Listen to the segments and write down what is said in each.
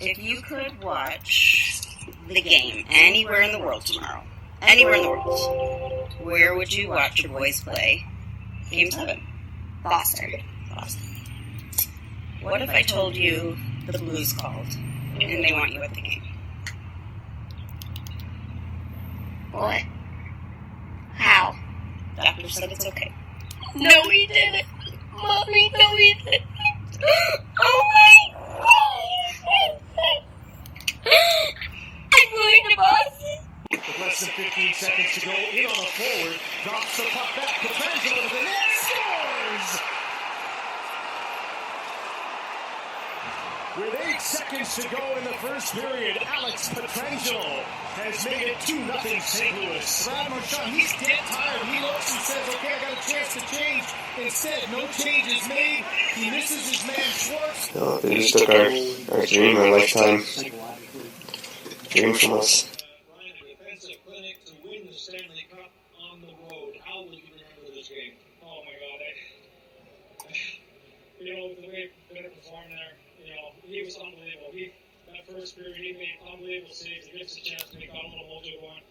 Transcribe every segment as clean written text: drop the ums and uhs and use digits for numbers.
if you could watch the game anywhere in the world tomorrow, anywhere in the world, where would you watch your boys play Game 7? Boston. What if I told you the Blues called and they want you at the game? What? How? Doctor said it's okay. No, he didn't. Mommy, no, he didn't. Oh my! I'm going to Boston. With less than 15 seconds to go, in on the forward, drops the puck back, Pietrangelo to the net, scores! With 8 seconds to go in the first period, Alex Pietrangelo has made it 2-0 St. Louis. Brad Marchand, he's dead tired. He looks and says, okay, I got a chance to change. Instead, no change is made. He misses his man Schwartz. No, they just took our dream, our lifetime dream from us. Ryan, a defensive clinic to win the Stanley Cup on the road. How will you remember this game? Oh my God, the way Bennett performed there, he was unbelievable. That first period, he made unbelievable saves. He gives us a chance to make a little mojo going.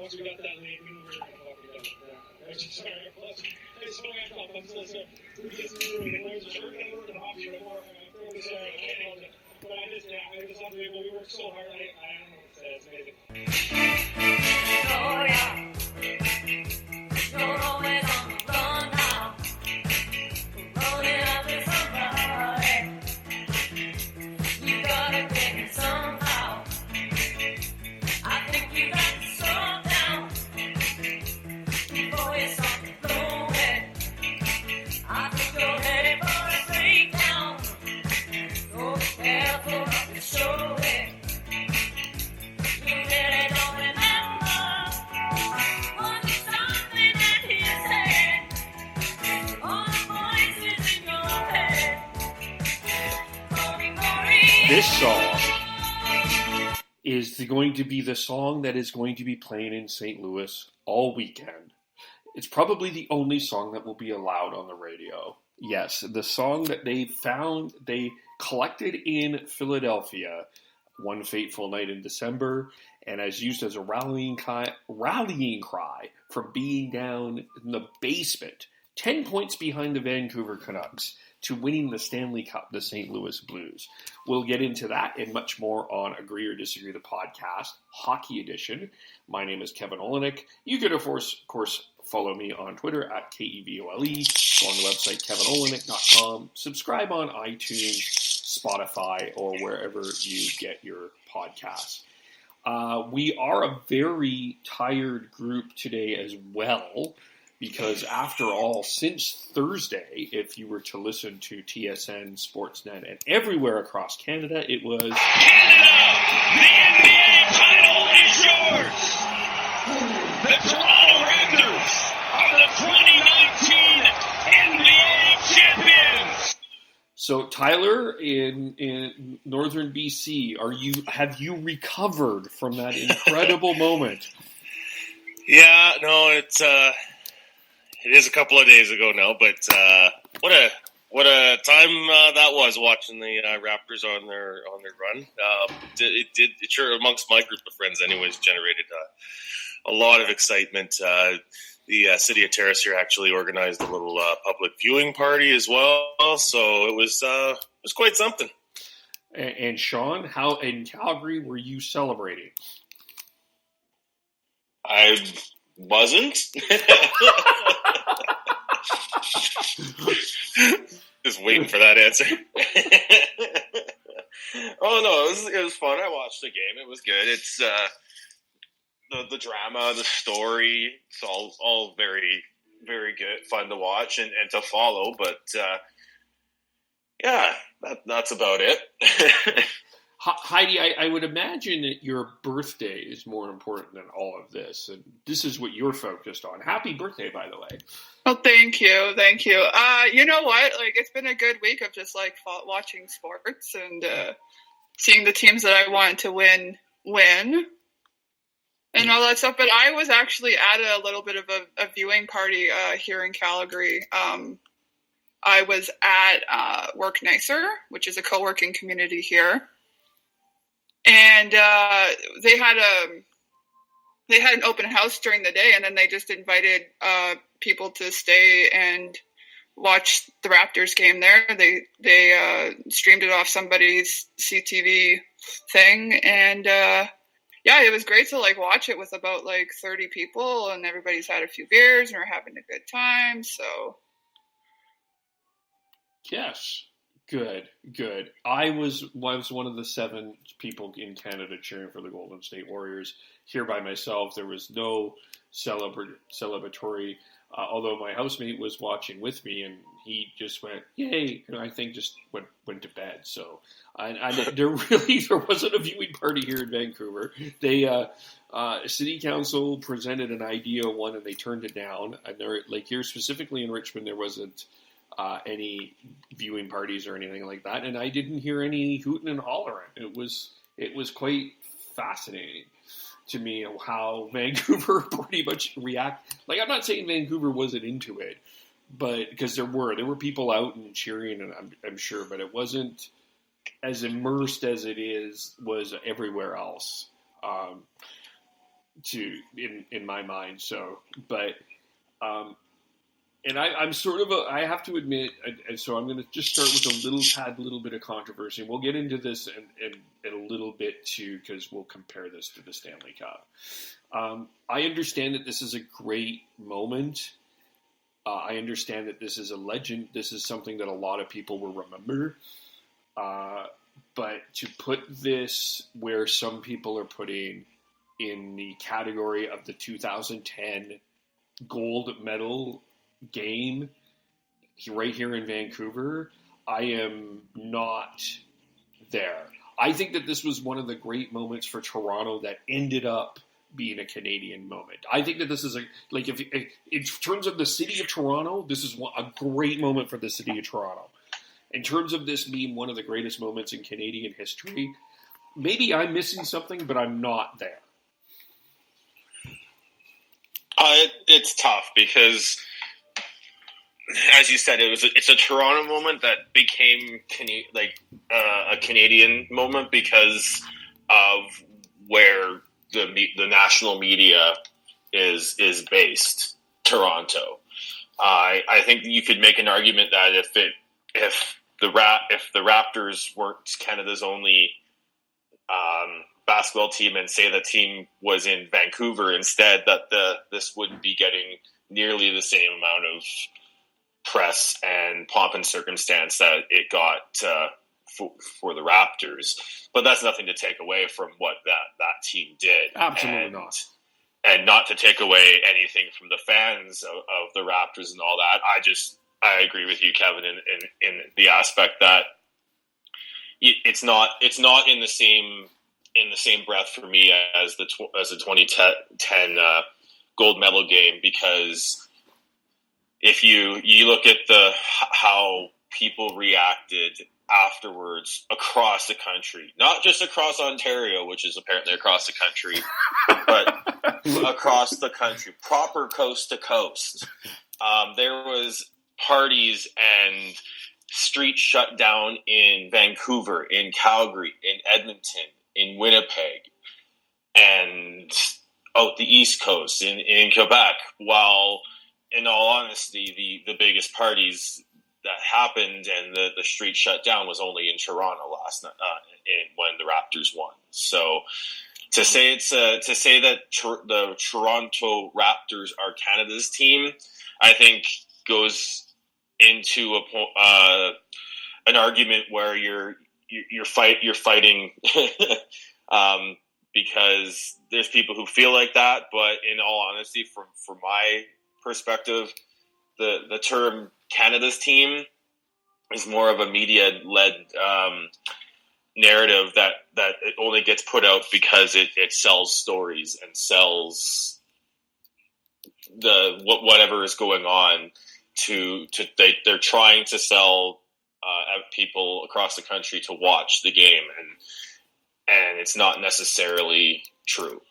Once we got that lead, we knew we were going to fuck it up. Yeah. I was just sorry. I just want to talk. I'm so sorry. We just knew we were going to hockey before. I'm really sorry. But it was unbelievable. We worked so hard. I don't know what to say. It's amazing. Oh, yeah. You're always on the run now. Rolling up with somebody. You gotta pick it somehow. I think you got to slow down before you start blowing. I think you're headed for a breakdown. So careful not to show it. You really don't remember what something that he said. All the voices in your head. This song is going to be the song that is going to be playing in St. Louis all weekend. It's probably the only song that will be allowed on the radio. Yes, the song that they collected in Philadelphia one fateful night in December, and as used as a rallying cry from being down in the basement, 10 points behind the Vancouver Canucks, to winning the Stanley Cup, the St. Louis Blues. We'll get into that and much more on Agree or Disagree, the podcast, Hockey Edition. My name is Kevin Olenek. You can, of course, follow me on Twitter at KEVOLE. Go on the website, kevinolenek.com. Subscribe on iTunes, Spotify, or wherever you get your podcasts. We are a very tired group today as well, because after all, since Thursday, if you were to listen to TSN, Sportsnet, and everywhere across Canada, it was... Canada! The NBA title is yours! The Toronto Raptors are the 2019 NBA champions! So, Tyler, in northern BC, have you recovered from that incredible moment? Yeah, no, it is a couple of days ago now, but what a time that was, watching the Raptors on their run. It sure, amongst my group of friends anyways, generated a lot of excitement. The city of Terrace here actually organized a little public viewing party as well, so it was quite something. And Sean, how in Calgary were you celebrating? I wasn't. Just waiting for that answer. Oh no, it was fun. I watched the game. It was good. It's the drama, the story. It's all very, very good, fun to watch and to follow. But yeah, that's about it. Heidi, I would imagine that your birthday is more important than all of this, and this is what you're focused on. Happy birthday, by the way. Oh, thank you. You know what? It's been a good week of just watching sports and seeing the teams that I wanted to win, and all that stuff. But I was actually at a little bit of a viewing party here in Calgary. I was at Work Nicer, which is a co-working community here. And they had an open house during the day, and then they just invited people to stay and watch the Raptors game there. They streamed it off somebody's CTV thing, and yeah, it was great to like watch it with about like 30 people, and everybody's had a few beers and we're having a good time. So yes, good. I was one of the 7 people in Canada cheering for the Golden State Warriors. Here by myself, there was no celebratory. Although my housemate was watching with me, and he just went, "Yay!" and I think just went to bed. So, there wasn't a viewing party here in Vancouver. They city council presented an idea one, and they turned it down. And they're like here specifically in Richmond, there wasn't any viewing parties or anything like that, and I didn't hear any hooting and hollering. It was quite fascinating to me how Vancouver pretty much react. Like, I'm not saying Vancouver wasn't into it, but because there were people out and cheering, and I'm sure, but it wasn't as immersed as it was everywhere else. In my mind, so, but. And I'm sort of I have to admit, and so I'm going to just start with a little bit of controversy. We'll get into this in a little bit too, because we'll compare this to the Stanley Cup. I understand that this is a great moment. I understand that this is a legend. This is something that a lot of people will remember. But to put this where some people are putting in the category of the 2010 gold medal game right here in Vancouver, I am not there. I think that this was one of the great moments for Toronto that ended up being a Canadian moment. I think that this is if in terms of the city of Toronto, this is a great moment for the city of Toronto. In terms of this being one of the greatest moments in Canadian history, maybe I'm missing something, but I'm not there. It's tough because, as you said, it's a Toronto moment that became a Canadian moment because of where the national media is based, Toronto. I think you could make an argument that if the Raptors weren't Canada's only basketball team, and say the team was in Vancouver instead, that this wouldn't be getting nearly the same amount of press and pomp and circumstance that it got for the Raptors. But that's nothing to take away from what that team did. Absolutely not. And not to take away anything from the fans of the Raptors and all that. I agree with you, Kevin, in the aspect that it's not in the same breath for me as the 2010 gold medal game, because if you look at how people reacted afterwards across the country, not just across Ontario, which is apparently across the country, but across the country, proper coast to coast. There was parties and streets shut down in Vancouver, in Calgary, in Edmonton, in Winnipeg, and out the East Coast, in Quebec, while, in all honesty, the biggest parties that happened and the street shut down was only in Toronto last night, when the Raptors won. So to say that the Toronto Raptors are Canada's team, I think goes into an argument where you're fighting because there's people who feel like that, but in all honesty, from my perspective, the term Canada's team is more of a media-led narrative that it only gets put out because it sells stories and sells whatever is going on. They're trying to sell people across the country to watch the game, and it's not necessarily true.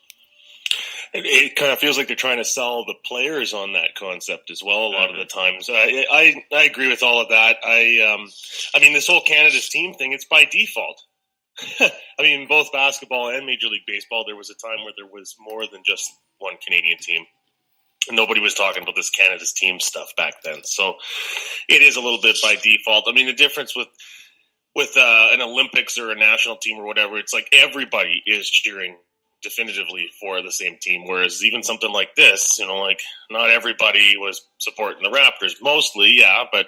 It kind of feels like they're trying to sell the players on that concept as well. A lot of the times, I agree with all of that. I mean, this whole Canada's team thing, it's by default. I mean, both basketball and Major League Baseball, there was a time where there was more than just one Canadian team. Nobody was talking about this Canada's team stuff back then. So it is a little bit by default. I mean, the difference with an Olympics or a national team or whatever, it's like everybody is cheering definitively for the same team. Whereas even something like this, like not everybody was supporting the Raptors. Mostly, yeah, but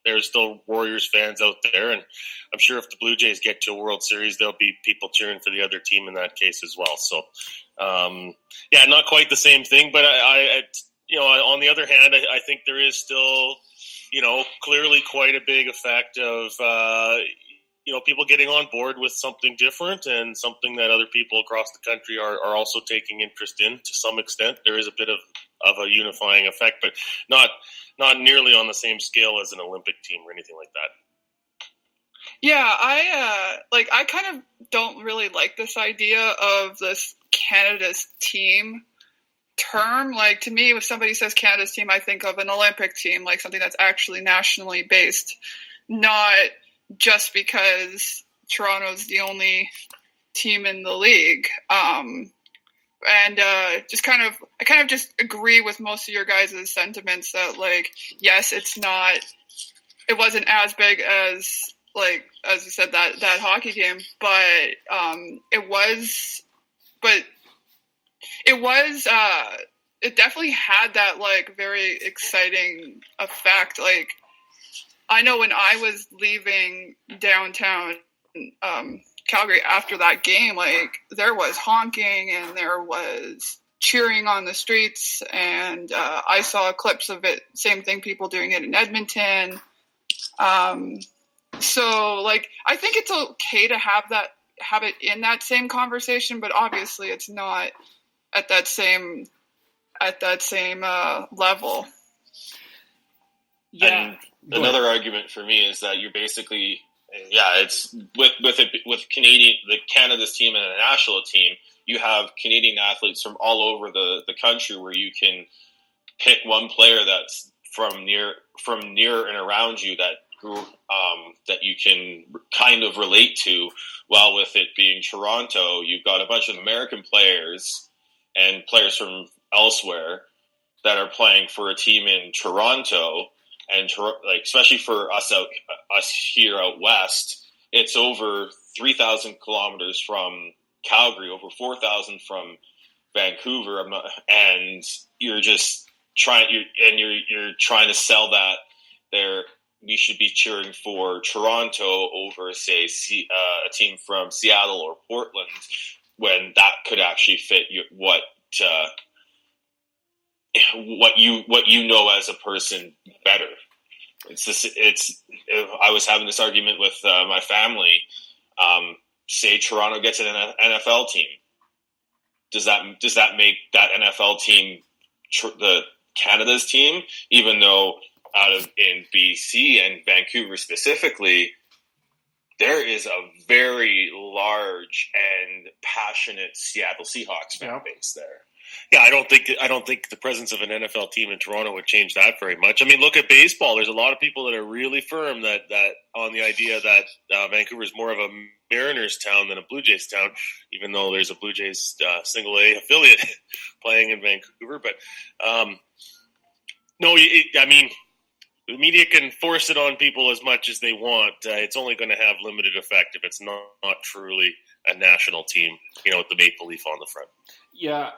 there's still Warriors fans out there. And I'm sure if the Blue Jays get to a World Series, there'll be people cheering for the other team in that case as well. So, yeah, not quite the same thing. But I on the other hand, I think there is still, clearly quite a big effect of, people getting on board with something different and something that other people across the country are also taking interest in to some extent. There is a bit of a unifying effect, but not nearly on the same scale as an Olympic team or anything like that. Yeah, I kind of don't really like this idea of this Canada's team term. Like, to me, if somebody says Canada's team, I think of an Olympic team, like something that's actually nationally based, not just because Toronto's the only team in the league. I kind of just agree with most of your guys' sentiments that, like, yes, it wasn't as big as, like, as you said, that hockey game, but it definitely had that, like, very exciting effect. Like, I know when I was leaving downtown Calgary after that game, like, there was honking and there was cheering on the streets, and I saw clips of it, same thing, people doing it in Edmonton. So, like, I think it's okay to have it in that same conversation, but obviously it's not at that same level. Yeah. And another argument for me is that you're basically, it's with Canada's team and a national team, you have Canadian athletes from all over the country where you can pick one player that's from near and around you that you can kind of relate to. While with it being Toronto, you've got a bunch of American players and players from elsewhere that are playing for a team in Toronto. And like, especially for us here out west, it's over 3,000 kilometers from Calgary, over 4,000 from Vancouver. And you're just trying to sell that we should be cheering for Toronto over, say, a team from Seattle or Portland, when that could actually fit what you know as a person better. I was having this argument with my family. Say Toronto gets an NFL team. Does that make that NFL team the Canada's team? Even though in BC and Vancouver specifically, there is a very large and passionate Seattle Seahawks fan base there. Yeah, I don't think the presence of an NFL team in Toronto would change that very much. I mean, look at baseball. There's a lot of people that are really firm that on the idea that Vancouver is more of a Mariners town than a Blue Jays town, even though there's a Blue Jays single A affiliate playing in Vancouver. But I mean, the media can force it on people as much as they want. It's only going to have limited effect if it's not truly a national team, with the Maple Leaf on the front. Yeah,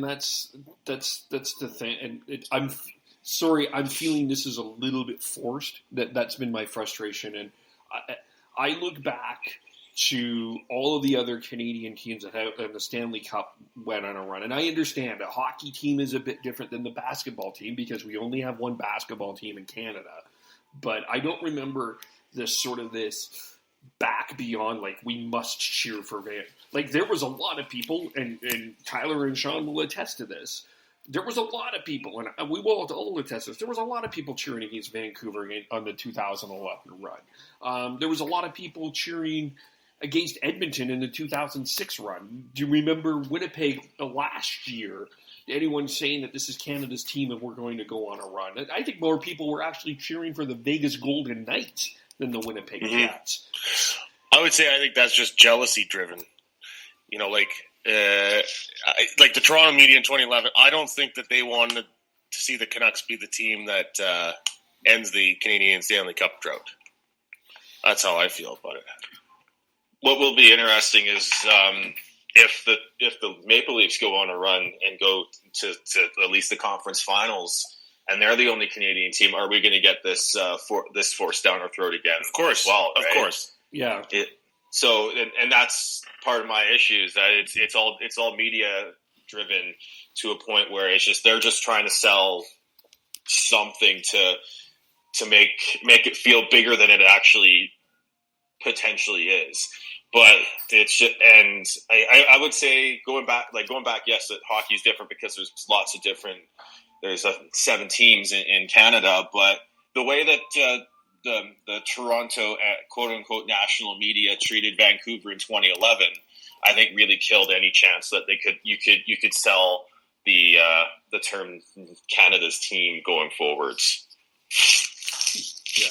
that's the thing. And I'm sorry, I'm feeling this is a little bit forced. That's been my frustration. And I look back to all of the other Canadian teams that have in the Stanley Cup went on a run. And I understand a hockey team is a bit different than the basketball team because we only have one basketball team in Canada. But I don't remember this back beyond, like, we must cheer for like, there was a lot of people, and Tyler and Sean will attest to this. There was a lot of people, and we will all attest to this. There was a lot of people cheering against Vancouver on the 2011 run. There was a lot of people cheering against Edmonton in the 2006 run. Do you remember Winnipeg last year? Anyone saying that this is Canada's team and we're going to go on a run? I think more people were actually cheering for the Vegas Golden Knights than the Winnipeg Jets. I would say I think that's just jealousy driven. You know, like the Toronto media in 2011, I don't think that they wanted to see the Canucks be the team that ends the Canadian Stanley Cup drought. That's how I feel about it. What will be interesting is if the Maple Leafs go on a run and go to at least the conference finals, and they're the only Canadian team, are we going to get this forced down our throat again? Of course, well, of right? Yeah. course. So that's part of my issue is that it's all media driven to a point where they're just trying to sell something to make it feel bigger than it actually potentially is. But it's just, and I would say going back, yes, that hockey is different because there's lots of different. There's 7 teams in Canada, but the way that the Toronto quote unquote national media treated Vancouver in 2011, I think really killed any chance that you could sell the term Canada's team going forwards. Yeah.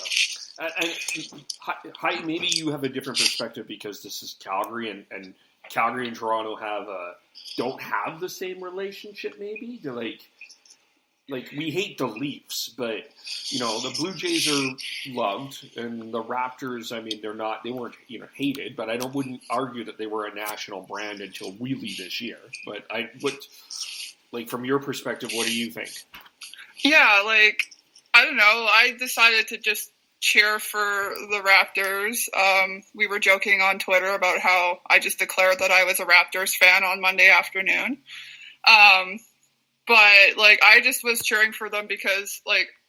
And maybe you have a different perspective because this is Calgary, and Calgary and Toronto don't have the same relationship. Maybe they're like we hate the Leafs, but the Blue Jays are loved, and the Raptors. I mean, they weren't hated, but I wouldn't argue that they were a national brand until really this year. But from your perspective, what do you think? Yeah, I don't know. I decided to just cheer for the Raptors. We were joking on Twitter about how I just declared that I was a Raptors fan on Monday afternoon. But I just was cheering for them because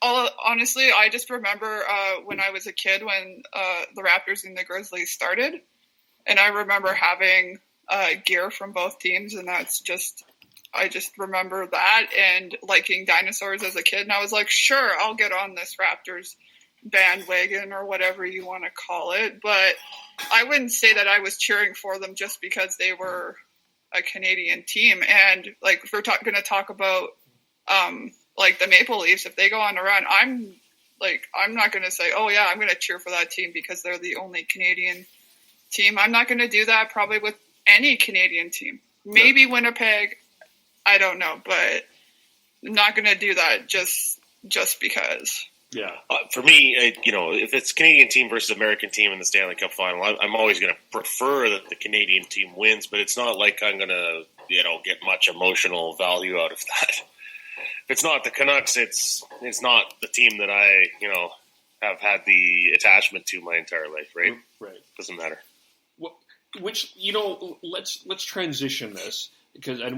honestly, I just remember when I was a kid when the Raptors and the Grizzlies started, and I remember having gear from both teams, and I just remember that and liking dinosaurs as a kid, and I was like, sure, I'll get on this Raptors bandwagon or whatever you want to call it, but I wouldn't say that I was cheering for them just because they were a Canadian team. And if we're going to talk about the Maple Leafs, if they go on a run, I'm not going to say, oh yeah, I'm going to cheer for that team because they're the only Canadian team. I'm not going to do that probably with any Canadian team. Maybe Winnipeg, I don't know, but I'm not going to do that just because. Yeah. For me, if it's Canadian team versus American team in the Stanley Cup final, I'm always going to prefer that the Canadian team wins, but it's not like I'm going to, get much emotional value out of that. If it's not the Canucks, it's not the team that I, have had the attachment to my entire life, right? Right. Doesn't matter. Well, let's transition this because I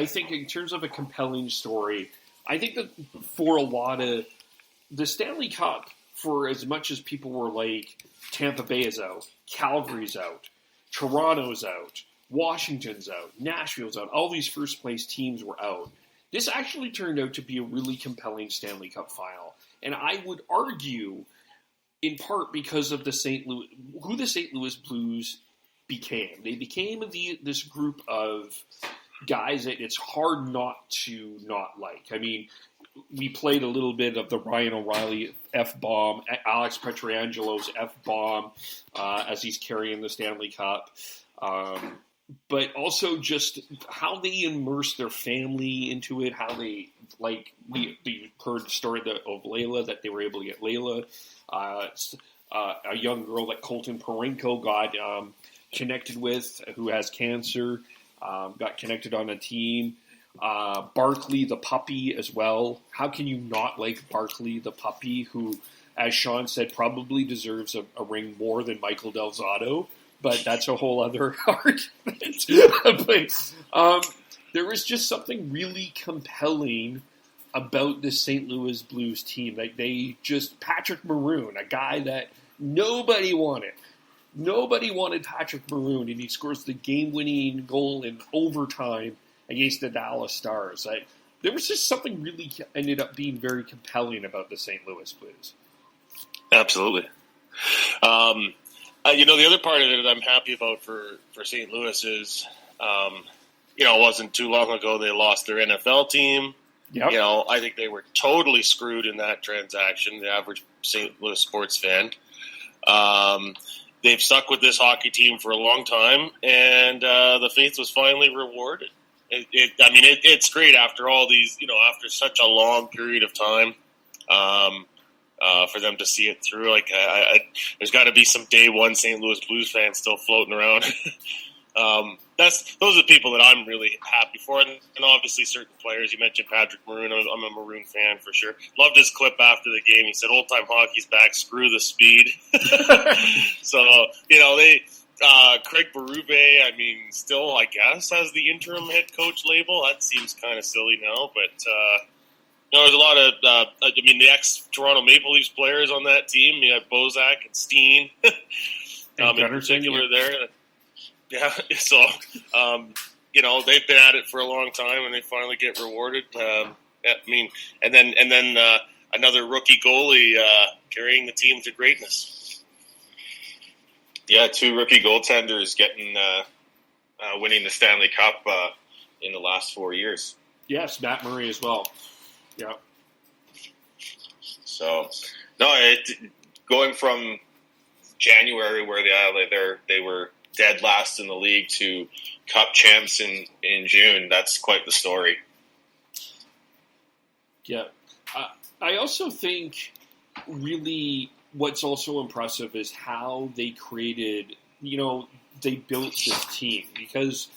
think in terms of a compelling story, I think that for a lot of the Stanley Cup, for as much as people were like, Tampa Bay is out, Calgary's out, Toronto's out, Washington's out, Nashville's out, all these first place teams were out. This actually turned out to be a really compelling Stanley Cup final. And I would argue, in part because of who the St. Louis Blues became. They became this group of guys that it's hard not to not like. I mean, we played a little bit of the Ryan O'Reilly F-bomb, Alex Petrangelo's F-bomb as he's carrying the Stanley Cup. But also just how they immerse their family into it, how they, we heard the story of Layla, that they were able to get Layla, a young girl that Colton Parenko got connected with, who has cancer, got connected on a team. Barkley the puppy as well. How can you not like Barkley the puppy, who, as Sean said, probably deserves a ring more than Michael Del Zotto? But that's a whole other argument. But there was just something really compelling about the St. Louis Blues team. Patrick Maroon, a guy that nobody wanted. Nobody wanted Patrick Maroon, and he scores the game-winning goal in overtime against the Dallas Stars. There was just something really ended up being very compelling about the St. Louis Blues. Absolutely. The other part of it that I'm happy about for St. Louis is, it wasn't too long ago they lost their NFL team. Yep. I think they were totally screwed in that transaction, the average St. Louis sports fan. They've stuck with this hockey team for a long time, and the faith was finally rewarded. It's great after all these, after such a long period of time, for them to see it through. There's got to be some day one St. Louis Blues fans still floating around. Those are the people that I'm really happy for, and obviously certain players. You mentioned Patrick Maroon. I'm a Maroon fan for sure. Loved his clip after the game. He said, "Old time hockey's back. Screw the speed." So they Craig Berube. Still I guess has the interim head coach label. That seems kind of silly now, but there's a lot of the ex Toronto Maple Leafs players on that team. You have Bozak and Steen, in particular there. Yeah, so they've been at it for a long time, and they finally get rewarded. And then another rookie goalie carrying the team to greatness. Yeah, 2 rookie goaltenders getting winning the Stanley Cup in the last 4 years. Yes, Matt Murray as well. Yeah. So, going from January where they were dead last in the league to Cup champs in June. That's quite the story. Yeah. I also think really what's also impressive is how they created, they built this team because,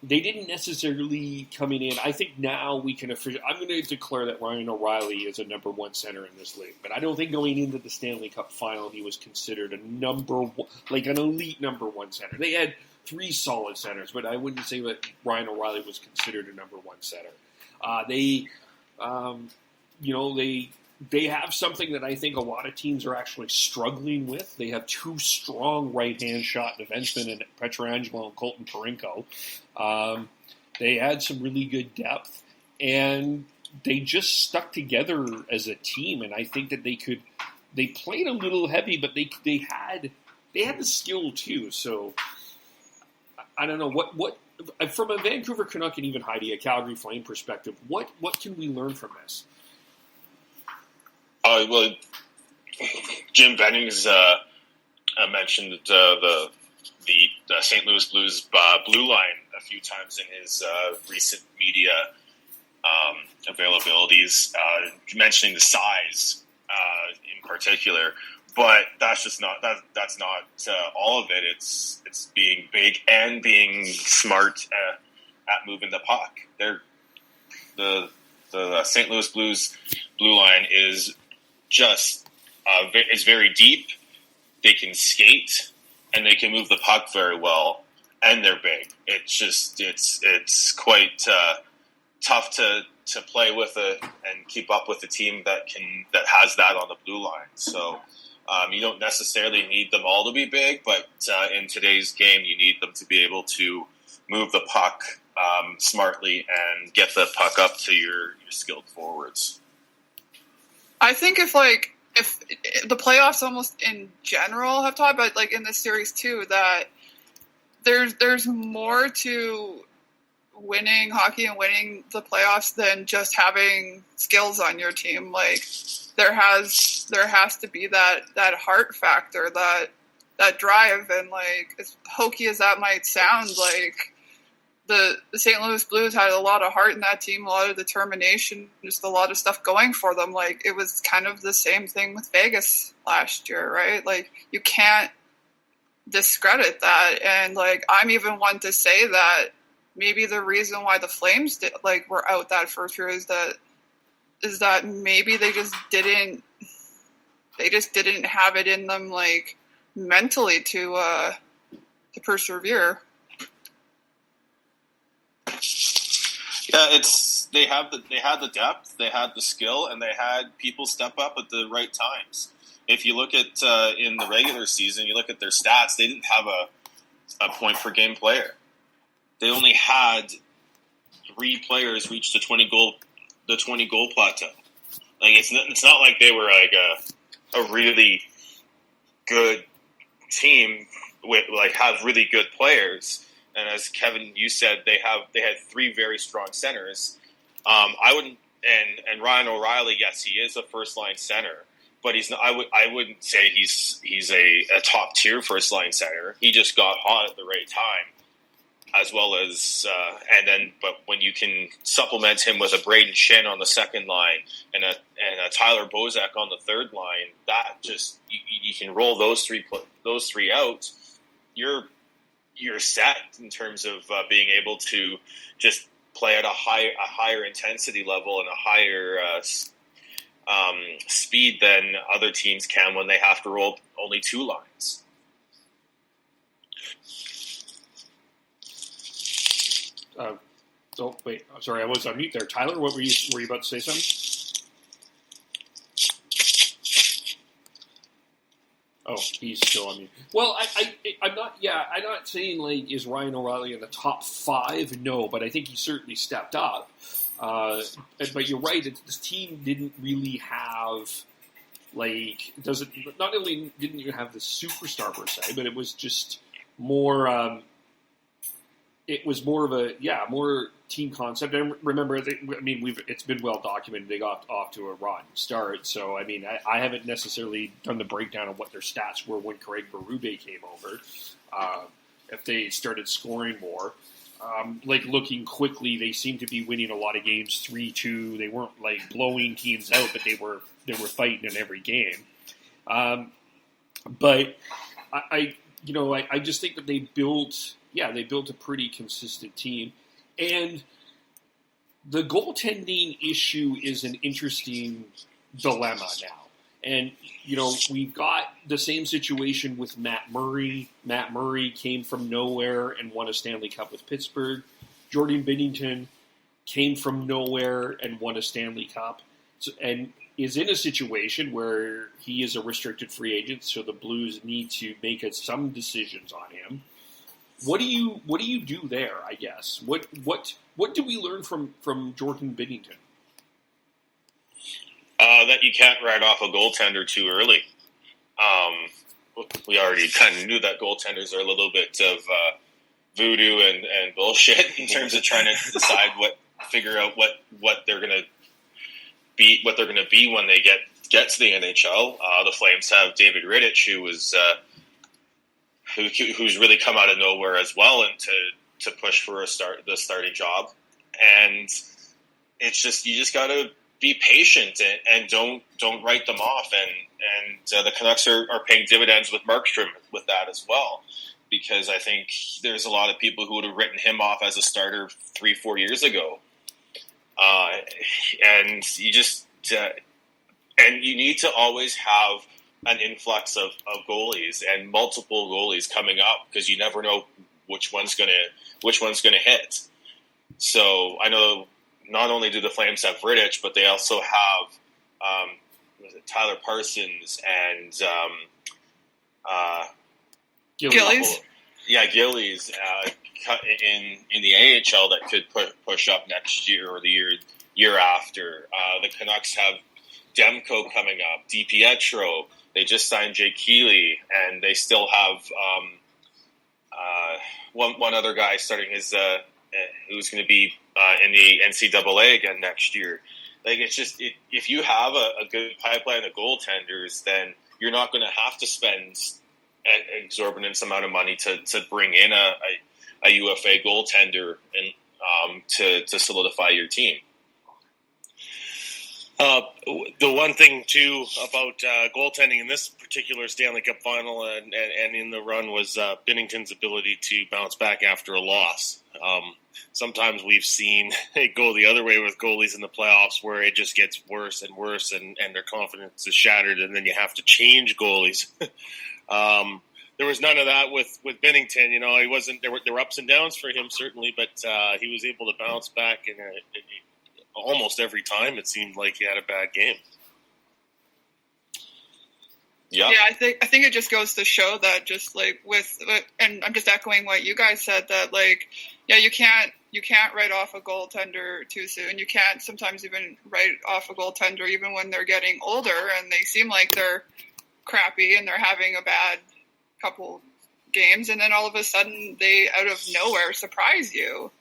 they didn't necessarily coming in. I think now we can officially. I'm going to declare that Ryan O'Reilly is a number one center in this league. But I don't think going into the Stanley Cup final he was considered a number one, like an elite number one center. They had 3 solid centers, but I wouldn't say that Ryan O'Reilly was considered a number one center. They have something that I think a lot of teams are actually struggling with. They have 2 strong right-hand shot defensemen in Pietrangelo and Colton Parayko. They had some really good depth, and they just stuck together as a team. And I think that they played a little heavy, but they had the skill too. So I don't know what from a Vancouver Canuck and even Heidi, a Calgary Flame perspective, what can we learn from this? Well, Jim Bennings mentioned the St. Louis Blues blue line a few times in his recent media availabilities, mentioning the size in particular. But that's just not that's not all of it. It's being big and being smart at moving the puck. The St. Louis Blues blue line is just is very deep. They can skate and they can move the puck very well, and they're big. It's quite tough to play with and keep up with a team that has that on the blue line. So you don't necessarily need them all to be big, but in today's game, you need them to be able to move the puck smartly and get the puck up to your skilled forwards. I think if the playoffs almost in general have taught, but in this series too, that there's more to winning hockey and winning the playoffs than just having skills on your team. There has to be that heart factor, that drive, and as hokey as that might sound, the St. Louis Blues had a lot of heart in that team, a lot of determination, just a lot of stuff going for them. It was kind of the same thing with Vegas last year, right? You can't discredit that. And I'm even one to say that maybe the reason why the Flames were out that first year is that maybe they just didn't have it in them mentally to persevere. Yeah, they had the depth, they had the skill, and they had people step up at the right times. If you look at in the regular season, you look at their stats, they didn't have a point per game player. They only had 3 players reach the 20 goal plateau. It's not like they were a really good team with have really good players. And as Kevin, you said, they had 3 very strong centers. I wouldn't, and Ryan O'Reilly, yes, he is a first line center, but he's not. I wouldn't say he's a top tier first line center. He just got hot at the right time, as well as but when you can supplement him with a Braden Shin on the second line and a Tyler Bozak on the third line, that just you can roll those three out. You're set in terms of being able to just play at a higher intensity level and a higher speed than other teams can when they have to roll only 2 lines. Oh wait, sorry, I was on mute there. Tyler, what were you about to say something? Oh, he's still on mute. Well, I'm not saying is Ryan O'Reilly in the top 5? No, but I think he certainly stepped up. But you're right, this team didn't really have not only didn't you have the superstar per se, but it was just more. It was more of a more team concept. And remember, it's been well documented. They got off to a rotten start. So I haven't necessarily done the breakdown of what their stats were when Craig Berube came over. If they started scoring more, looking quickly, they seemed to be winning a lot of games 3-2. They weren't blowing teams out, but they were fighting in every game. But I just think that they built a pretty consistent team. And the goaltending issue is an interesting dilemma now. And, we've got the same situation with Matt Murray. Matt Murray came from nowhere and won a Stanley Cup with Pittsburgh. Jordan Binnington came from nowhere and won a Stanley Cup. And is in a situation where he is a restricted free agent, so the Blues need to make some decisions on him. What do you do there? I guess what do we learn from Jordan Binnington? That you can't write off a goaltender too early. We already kind of knew that goaltenders are a little bit of voodoo and bullshit in terms of trying to decide figure out what they're gonna be when they get to the NHL. The Flames have David Rittich, who's really come out of nowhere as well, and to push for the starting job. And it's just, you just got to be patient and don't write them off. And the Canucks are paying dividends with Markstrom with that as well, because I think there's a lot of people who would have written him off as a starter 3-4 years ago. And you just and you need to always have an influx of goalies and multiple goalies coming up, because you never know which one's gonna hit. So I know not only do the Flames have Rittich, but they also have Tyler Parsons and Gillies. Gillies in the AHL that could push up next year or the year after. The Canucks have Demko coming up, DiPietro. They just signed Jake Keeley, and they still have one other guy starting who's going to be in the NCAA again next year. It's just if you have a good pipeline of goaltenders, then you're not going to have to spend an exorbitant amount of money to bring in a UFA goaltender and to solidify your team. The one thing, too, about goaltending in this particular Stanley Cup final and in the run was Binnington's ability to bounce back after a loss. Sometimes we've seen it go the other way with goalies in the playoffs, where it just gets worse and worse and their confidence is shattered, and then you have to change goalies. There was none of that with Binnington. He wasn't. There were ups and downs for him, certainly, but he was able to bounce back and almost every time it seemed like he had a bad game. Yeah, I think it just goes to show that just and I'm just echoing what you guys said, that you can't write off a goaltender too soon. You can't sometimes even write off a goaltender even when they're getting older and they seem like they're crappy and they're having a bad couple games, and then all of a sudden they out of nowhere surprise you.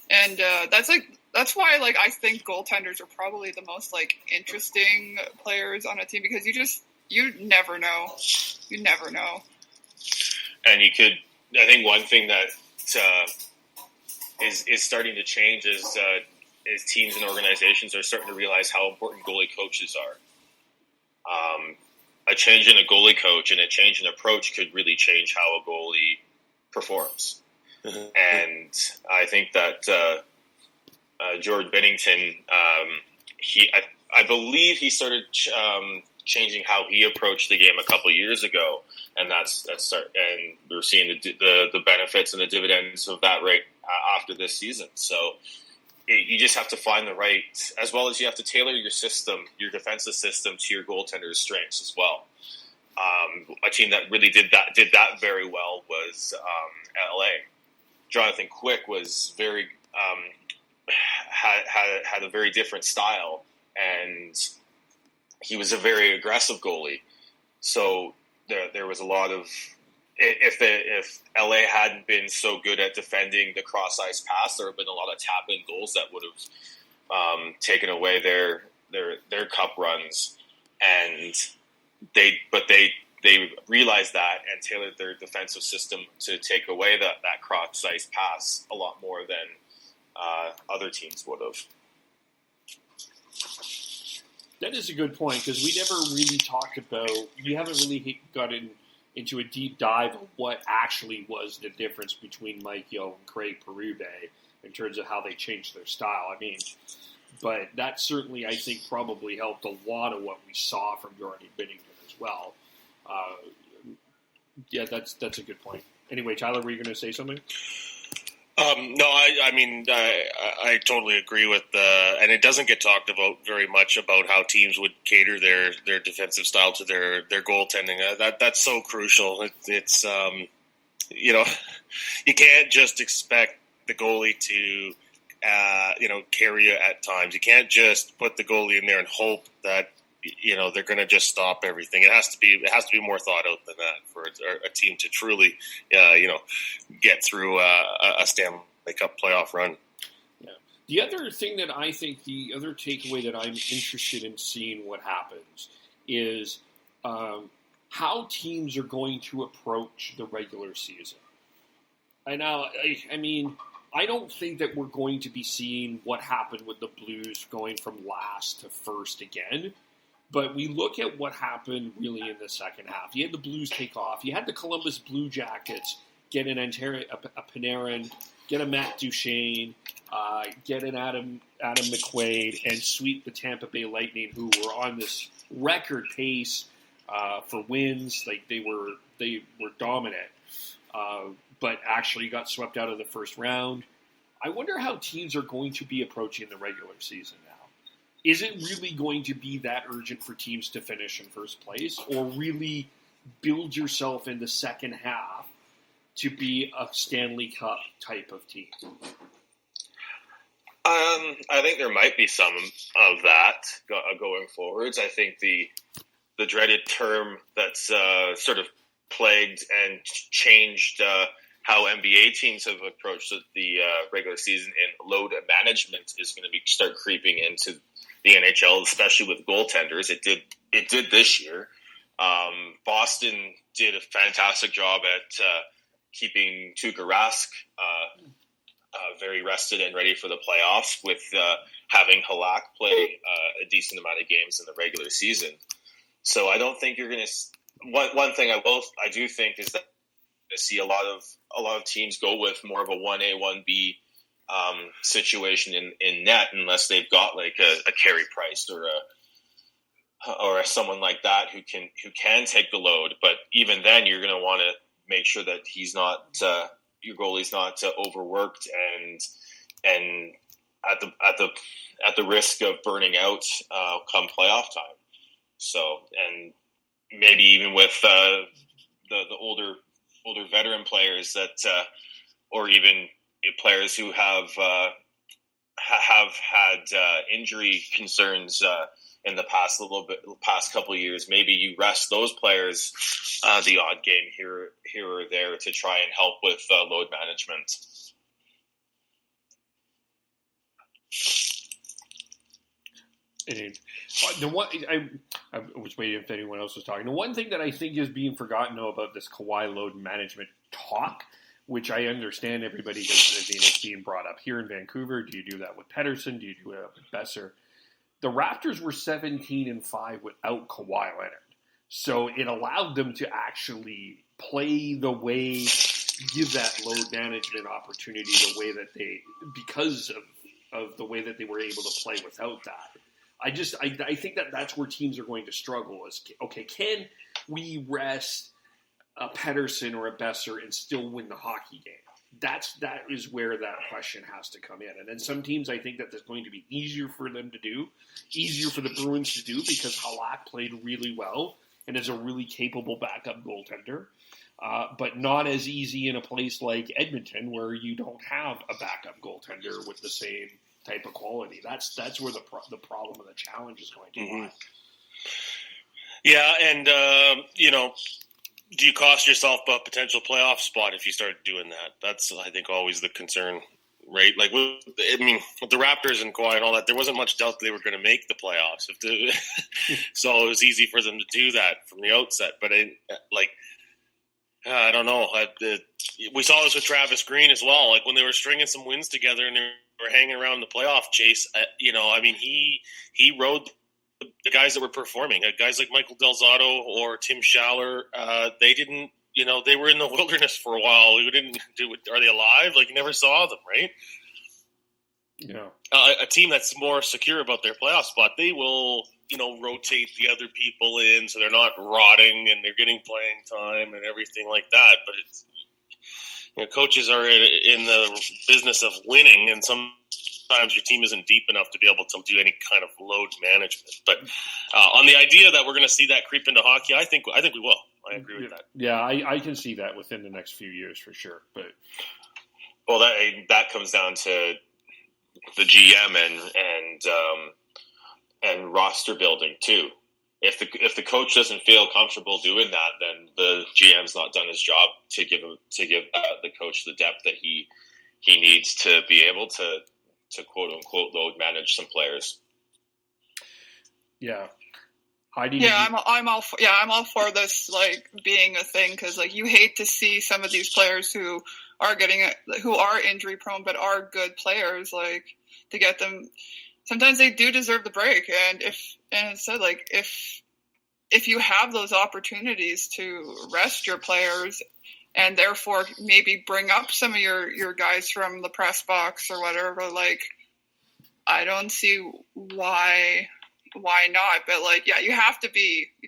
And that's why I think goaltenders are probably the most interesting players on a team, because you never know. You never know. And I think one thing that is starting to change is teams and organizations are starting to realize how important goalie coaches are. A change in a goalie coach and a change in approach could really change how a goalie performs. And I think that Jordan Binnington, I believe he started changing how he approached the game a couple years ago, and and we're seeing the benefits and the dividends of that right after this season. So you just have to find the right, as well as you have to tailor your system, your defensive system, to your goaltender's strengths as well. A team that really did that very well was LA. Jonathan Quick was very had a very different style, and he was a very aggressive goalie. So there was a lot of, if LA hadn't been so good at defending the cross ice pass, there would have been a lot of tap in goals that would have taken away their cup runs, and they realized that and tailored their defensive system to take away that cross ice pass a lot more than other teams would have. That is a good point, because we never really talked about, we haven't really gotten into a deep dive of what actually was the difference between Mike Yeo and Craig Berube in terms of how they changed their style. I mean, but that certainly, I think, probably helped a lot of what we saw from Jordan Binnington as well. Yeah, that's a good point. Anyway, Tyler, were you going to say something? No, I mean, I totally agree with, and it doesn't get talked about very much about how teams would cater their defensive style to their goaltending. That's so crucial. It's you can't just expect the goalie to, carry you at times. You can't just put the goalie in there and hope that, they're going to just stop everything. It has to be more thought out than that for a team to truly, get through a Stanley Cup playoff run. Yeah. The other thing that I think, the other takeaway that I'm interested in seeing what happens is how teams are going to approach the regular season. I mean, I don't think that we're going to be seeing what happened with the Blues going from last to first again. But we look at what happened really in the second half. You had the Blues take off. You had the Columbus Blue Jackets get an a Panarin, get a Matt Duchene, get an Adam McQuaid, and sweep the Tampa Bay Lightning, who were on this record pace for wins. They were dominant, but actually got swept out of the first round. I wonder how teams are going to be approaching the regular season now. Is it really going to be that urgent for teams to finish in first place, or really build yourself in the second half to be a Stanley Cup type of team? I think there might be some of that going forwards. I think the dreaded term that's sort of plagued and changed how NBA teams have approached the regular season in load management is going to start creeping into the NHL, especially with goaltenders. It did this year. Boston did a fantastic job at keeping Tuukka Rask very rested and ready for the playoffs, with having Halak play a decent amount of games in the regular season. So I don't think you're going to. One thing I do think is that to see a lot of teams go with more of a 1A 1B situation in net, unless they've got like a Carey Price or someone like that who can take the load. But even then, you're going to want to make sure that he's not your goalie's not overworked and at the risk of burning out come playoff time. So, and maybe even with the older veteran players that or even players who have had injury concerns in the past couple of years. Maybe you rest those players the odd game here or there to try and help with load management. I was waiting if anyone else was talking. The one thing that I think is being forgotten about this Kawhi load management talk, which I understand everybody is being brought up here in Vancouver. Do you do that with Pettersson? Do you do it with Besser? The Raptors were 17-5 without Kawhi Leonard, so it allowed them to actually play the way, give that load management opportunity the way that they, because of the way that they were able to play without that. I think that that's where teams are going to struggle is, okay, can we rest a Pettersson or a Besser and still win the hockey game? That is where that question has to come in. And then some teams, I think that that's going to be easier for them to do, easier for the Bruins to do because Halak played really well and is a really capable backup goaltender. But not as easy in a place like Edmonton where you don't have a backup goaltender with the same type of quality. That's where the problem and the challenge is going to lie. Yeah, and do you cost yourself a potential playoff spot if you start doing that? That's, I think, always the concern, right? Like, with the Raptors and Kawhi and all that, there wasn't much doubt they were going to make the playoffs. So it was easy for them to do that from the outset. But I don't know. We saw this with Travis Green as well. Like, when they were stringing some wins together and they were hanging around the playoff chase, he rode the guys that were performing. Guys like Michael Del Zotto or Tim Schaller, they didn't, they were in the wilderness for a while. We didn't do it. Are they alive? Like, you never saw them, right? Yeah. A team that's more secure about their playoff spot, they will, rotate the other people in so they're not rotting and they're getting playing time and everything like that. But it's, coaches are in the business of winning, and sometimes your team isn't deep enough to be able to do any kind of load management. But on the idea that we're going to see that creep into hockey, I think we will. I agree with that. Yeah, I can see that within the next few years for sure. But that comes down to the GM and roster building too. If the coach doesn't feel comfortable doing that, then the GM's not done his job to give the coach the depth that he needs to be able to quote unquote load manage some players. Yeah. Heidi, yeah, I'm all for this being a thing because you hate to see some of these players who are injury prone but are good players to get them. Sometimes they do deserve the break, and if you have those opportunities to rest your players and therefore maybe bring up some of your guys from the press box or whatever, I don't see why not. But you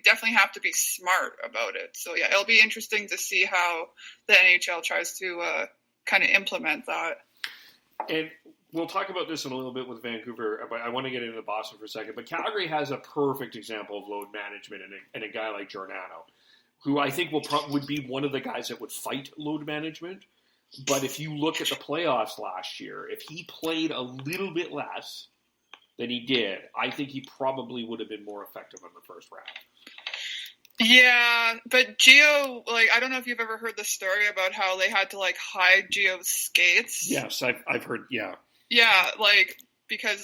definitely have to be smart about it. So yeah, it'll be interesting to see how the NHL tries to kind of implement that. And we'll talk about this in a little bit with Vancouver, but I want to get into Boston for a second. But Calgary has a perfect example of load management in a guy like Giordano, who I think would be one of the guys that would fight load management. But if you look at the playoffs last year, if he played a little bit less than he did, I think he probably would have been more effective in the first round. Yeah, but Gio, I don't know if you've ever heard the story about how they had to hide Gio's skates. Yes, I've heard. Yeah. Yeah, because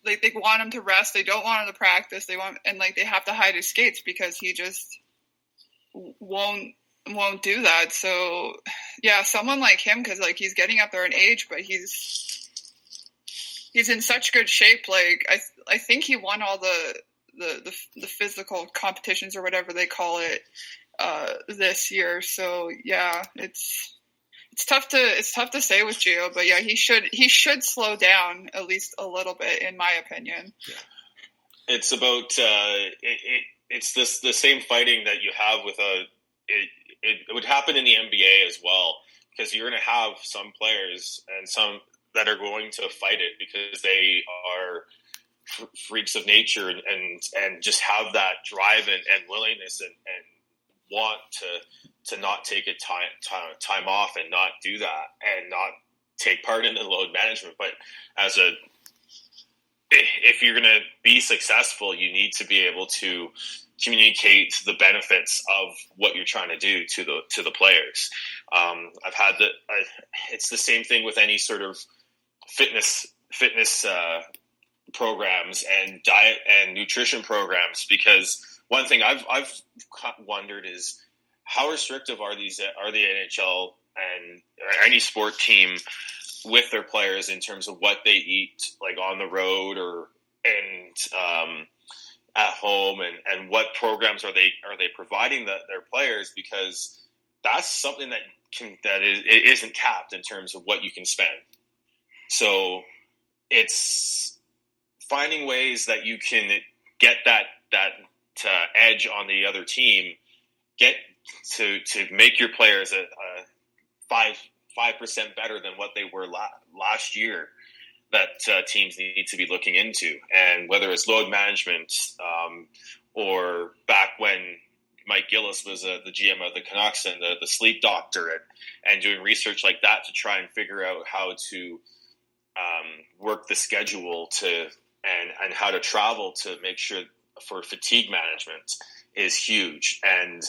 they want him to rest, they don't want him to practice, they have to hide his skates because he just won't do that. So yeah, someone like him, because he's getting up there in age, but he's in such good shape. I think he won all the physical competitions or whatever they call it this year. So yeah, it's tough to say with Gio, but yeah, he should slow down at least a little bit, in my opinion. Yeah. It's about it's the same fighting that you have with it would happen in the NBA as well, because you're going to have some players and some that are going to fight it because they are freaks of nature and just have that drive and willingness and want to not take a time off and not do that and not take part in the load management. But if you're going to be successful, you need to be able to communicate the benefits of what you're trying to do to the players. It's the same thing with any sort of fitness programs and diet and nutrition programs, because one thing I've wondered is how restrictive are the NHL and any sport team with their players in terms of what they eat, like on the road and at home, and what programs are they providing their players, because that's something that isn't capped in terms of what you can spend. So it's finding ways that you can get that edge on the other team, get to make your players a 5% better than what they were last year, that teams need to be looking into. And whether it's load management, or back when Mike Gillis was the GM of the Canucks, and the sleep doctor, and doing research like that to try and figure out how to work the schedule and how to travel to make sure for fatigue management is huge. And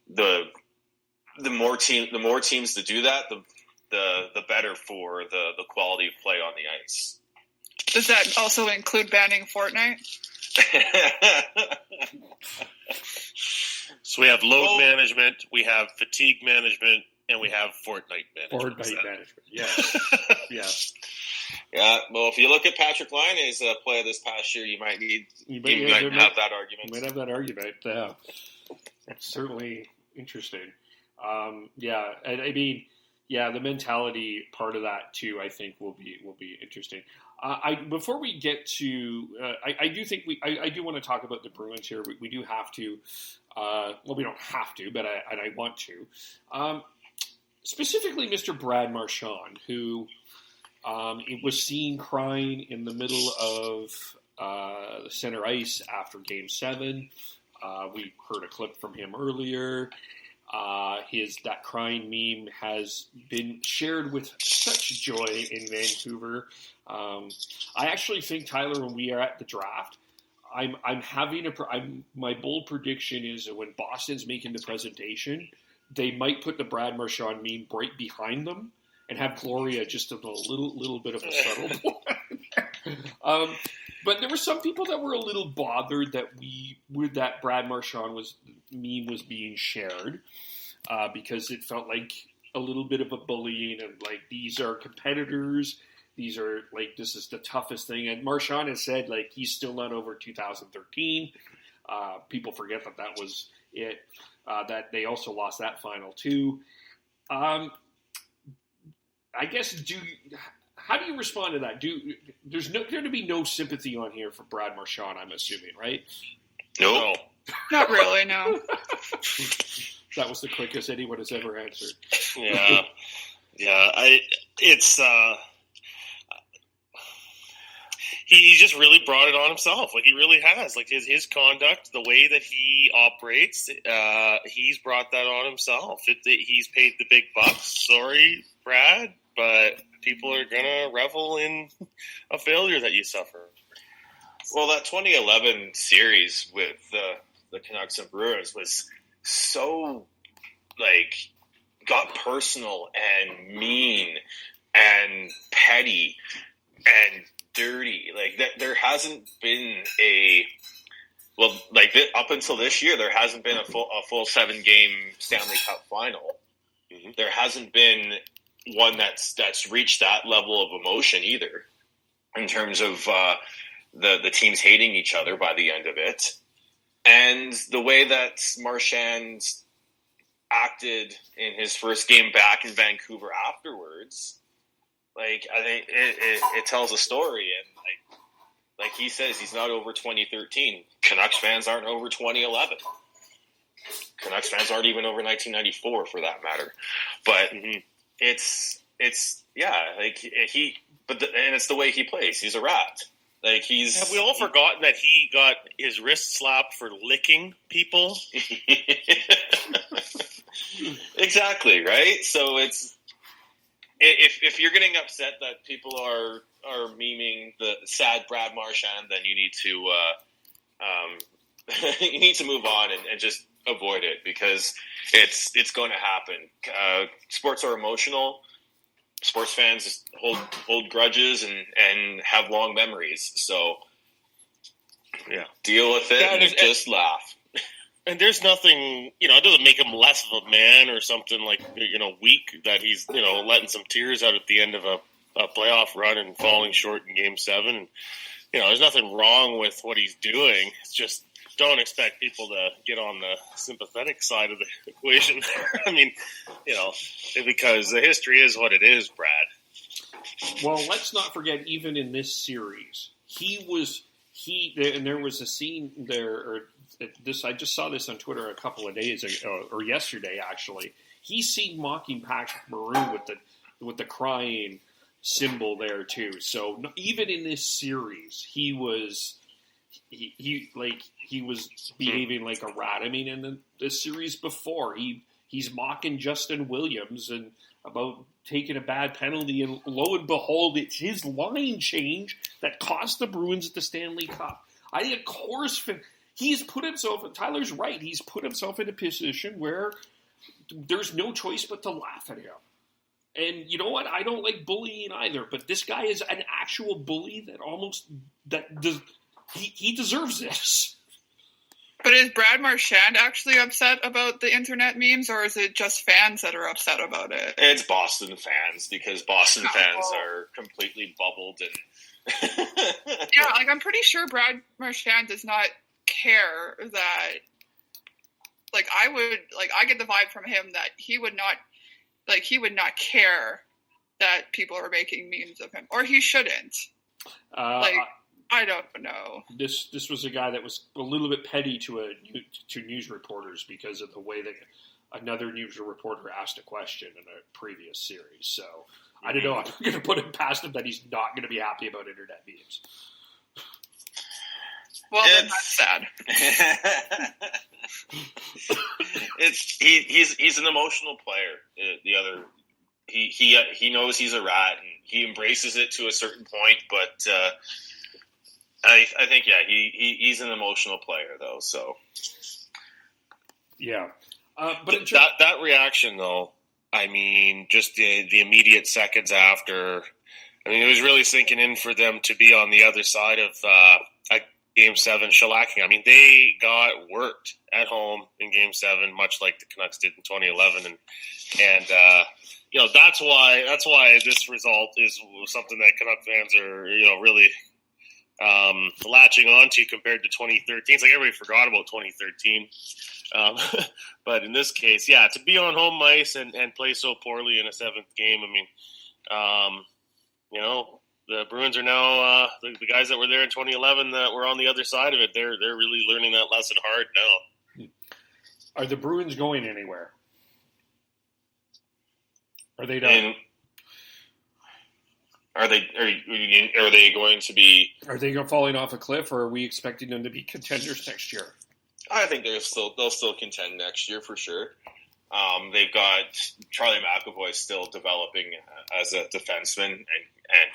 the more teams to do that, the better for the quality of play on the ice. Does that also include banning Fortnite? So we have load management, we have fatigue management, and we have Fortnite management. Fortnite management, yes. Yeah. Yeah, well, if you look at Patrick Laine's play this past year, you might have that argument. You might have that argument. Yeah, it's certainly interesting. Yeah, and I mean, yeah, the mentality part of that too, I think will be interesting. Before we get to, I do think I do want to talk about the Bruins here. We do have to. Well, we don't have to, but I want to. Specifically, Mr. Brad Marchand, who it was seen crying in the middle of the center ice after Game 7. We heard a clip from him earlier. That crying meme has been shared with such joy in Vancouver. I actually think, Tyler, when we are at the draft, my bold prediction is that when Boston's making the presentation, they might put the Brad Marchand meme right behind them and have Gloria just a little bit of a subtle one. But there were some people that were a little bothered that Brad Marchand meme was being shared, because it felt like a little bit of a bullying, and like, these are competitors. These are like, this is the toughest thing. And Marchand has said, like, he's still not over 2013. People forget that was it. That they also lost that final too. I guess, how do you respond to that? There's going to be no sympathy on here for Brad Marchand, I'm assuming, right? No. Not really, no. That was the quickest anyone has ever answered. Yeah. He just really brought it on himself. Like, he really has. Like, his conduct, the way that he operates, he's brought that on himself. He's paid the big bucks. Sorry, Brad, but people are going to revel in a failure that you suffer. Well, that 2011 series with the Canucks and Bruins was so, like, got personal and mean and petty and dirty. Like, that, there hasn't been up until this year, there hasn't been a full 7-game Stanley Cup final. Mm-hmm. There hasn't been one that's reached that level of emotion either, in terms of the teams hating each other by the end of it. And the way that Marchand acted in his first game back in Vancouver afterwards, like, I think it tells a story. And like he says, he's not over 2013. Canucks fans aren't over 2011. Canucks fans aren't even over 1994, for that matter. But it's the way he plays. He's a rat. Like, Have we all forgotten that he got his wrist slapped for licking people? Exactly, right? So it's, if you're getting upset that people are are memeing the sad Brad Marchand, then you need to you need to move on and just avoid it, because it's going to happen. Sports are emotional. Sports fans hold grudges and have long memories. So, yeah, deal with it and just laugh. And there's nothing, it doesn't make him less of a man or something like, weak that he's, letting some tears out at the end of a playoff run and falling short in Game 7. And, there's nothing wrong with what he's doing. It's just don't expect people to get on the sympathetic side of the equation there. I mean, because the history is what it is, Brad. Well, let's not forget, even in this series, and there was a scene there, I just saw this on Twitter a couple of days ago, or yesterday actually. He's seen mocking Patrick Maroon with the crying symbol there too. So even in this series, he was behaving like a rat. I mean, in the series before, he's mocking Justin Williams and about taking a bad penalty, and lo and behold, it's his line change that cost the Bruins the Stanley Cup. Of course, he's put himself, Tyler's right, he's put himself in a position where there's no choice but to laugh at him. And you know what? I don't like bullying either, but this guy is an actual bully he deserves this. But is Brad Marchand actually upset about the internet memes, or is it just fans that are upset about it? It's Boston fans, because Boston fans are completely bubbled and yeah, I'm pretty sure Brad Marchand does not care that, I get the vibe from him that he would not care that people are making memes of him, or he shouldn't. I don't know. This was a guy that was a little bit petty to news reporters because of the way that another news reporter asked a question in a previous series. So I don't know. I'm going to put it past him that he's not going to be happy about internet memes. Well, then that's sad. He's an emotional player. He knows he's a rat, and he embraces it to a certain point, but. I think, he's an emotional player, though. So, yeah, but that reaction, though, I mean, just the immediate seconds after, I mean, it was really sinking in for them to be on the other side of Game 7 shellacking. I mean, they got worked at home in Game 7, much like the Canucks did in 2011, and that's why this result is something that Canuck fans are really. Latching on to compared to 2013. It's like everybody forgot about 2013. But in this case, to be on home ice and play so poorly in a 7th game, I mean, the Bruins are now, the guys that were there in 2011 that were on the other side of it, they're really learning that lesson hard now. Are the Bruins going anywhere? Are they done? Are they going to be? Are they falling off a cliff, or are we expecting them to be contenders next year? I think they'll still contend next year for sure. They've got Charlie McAvoy still developing as a defenseman and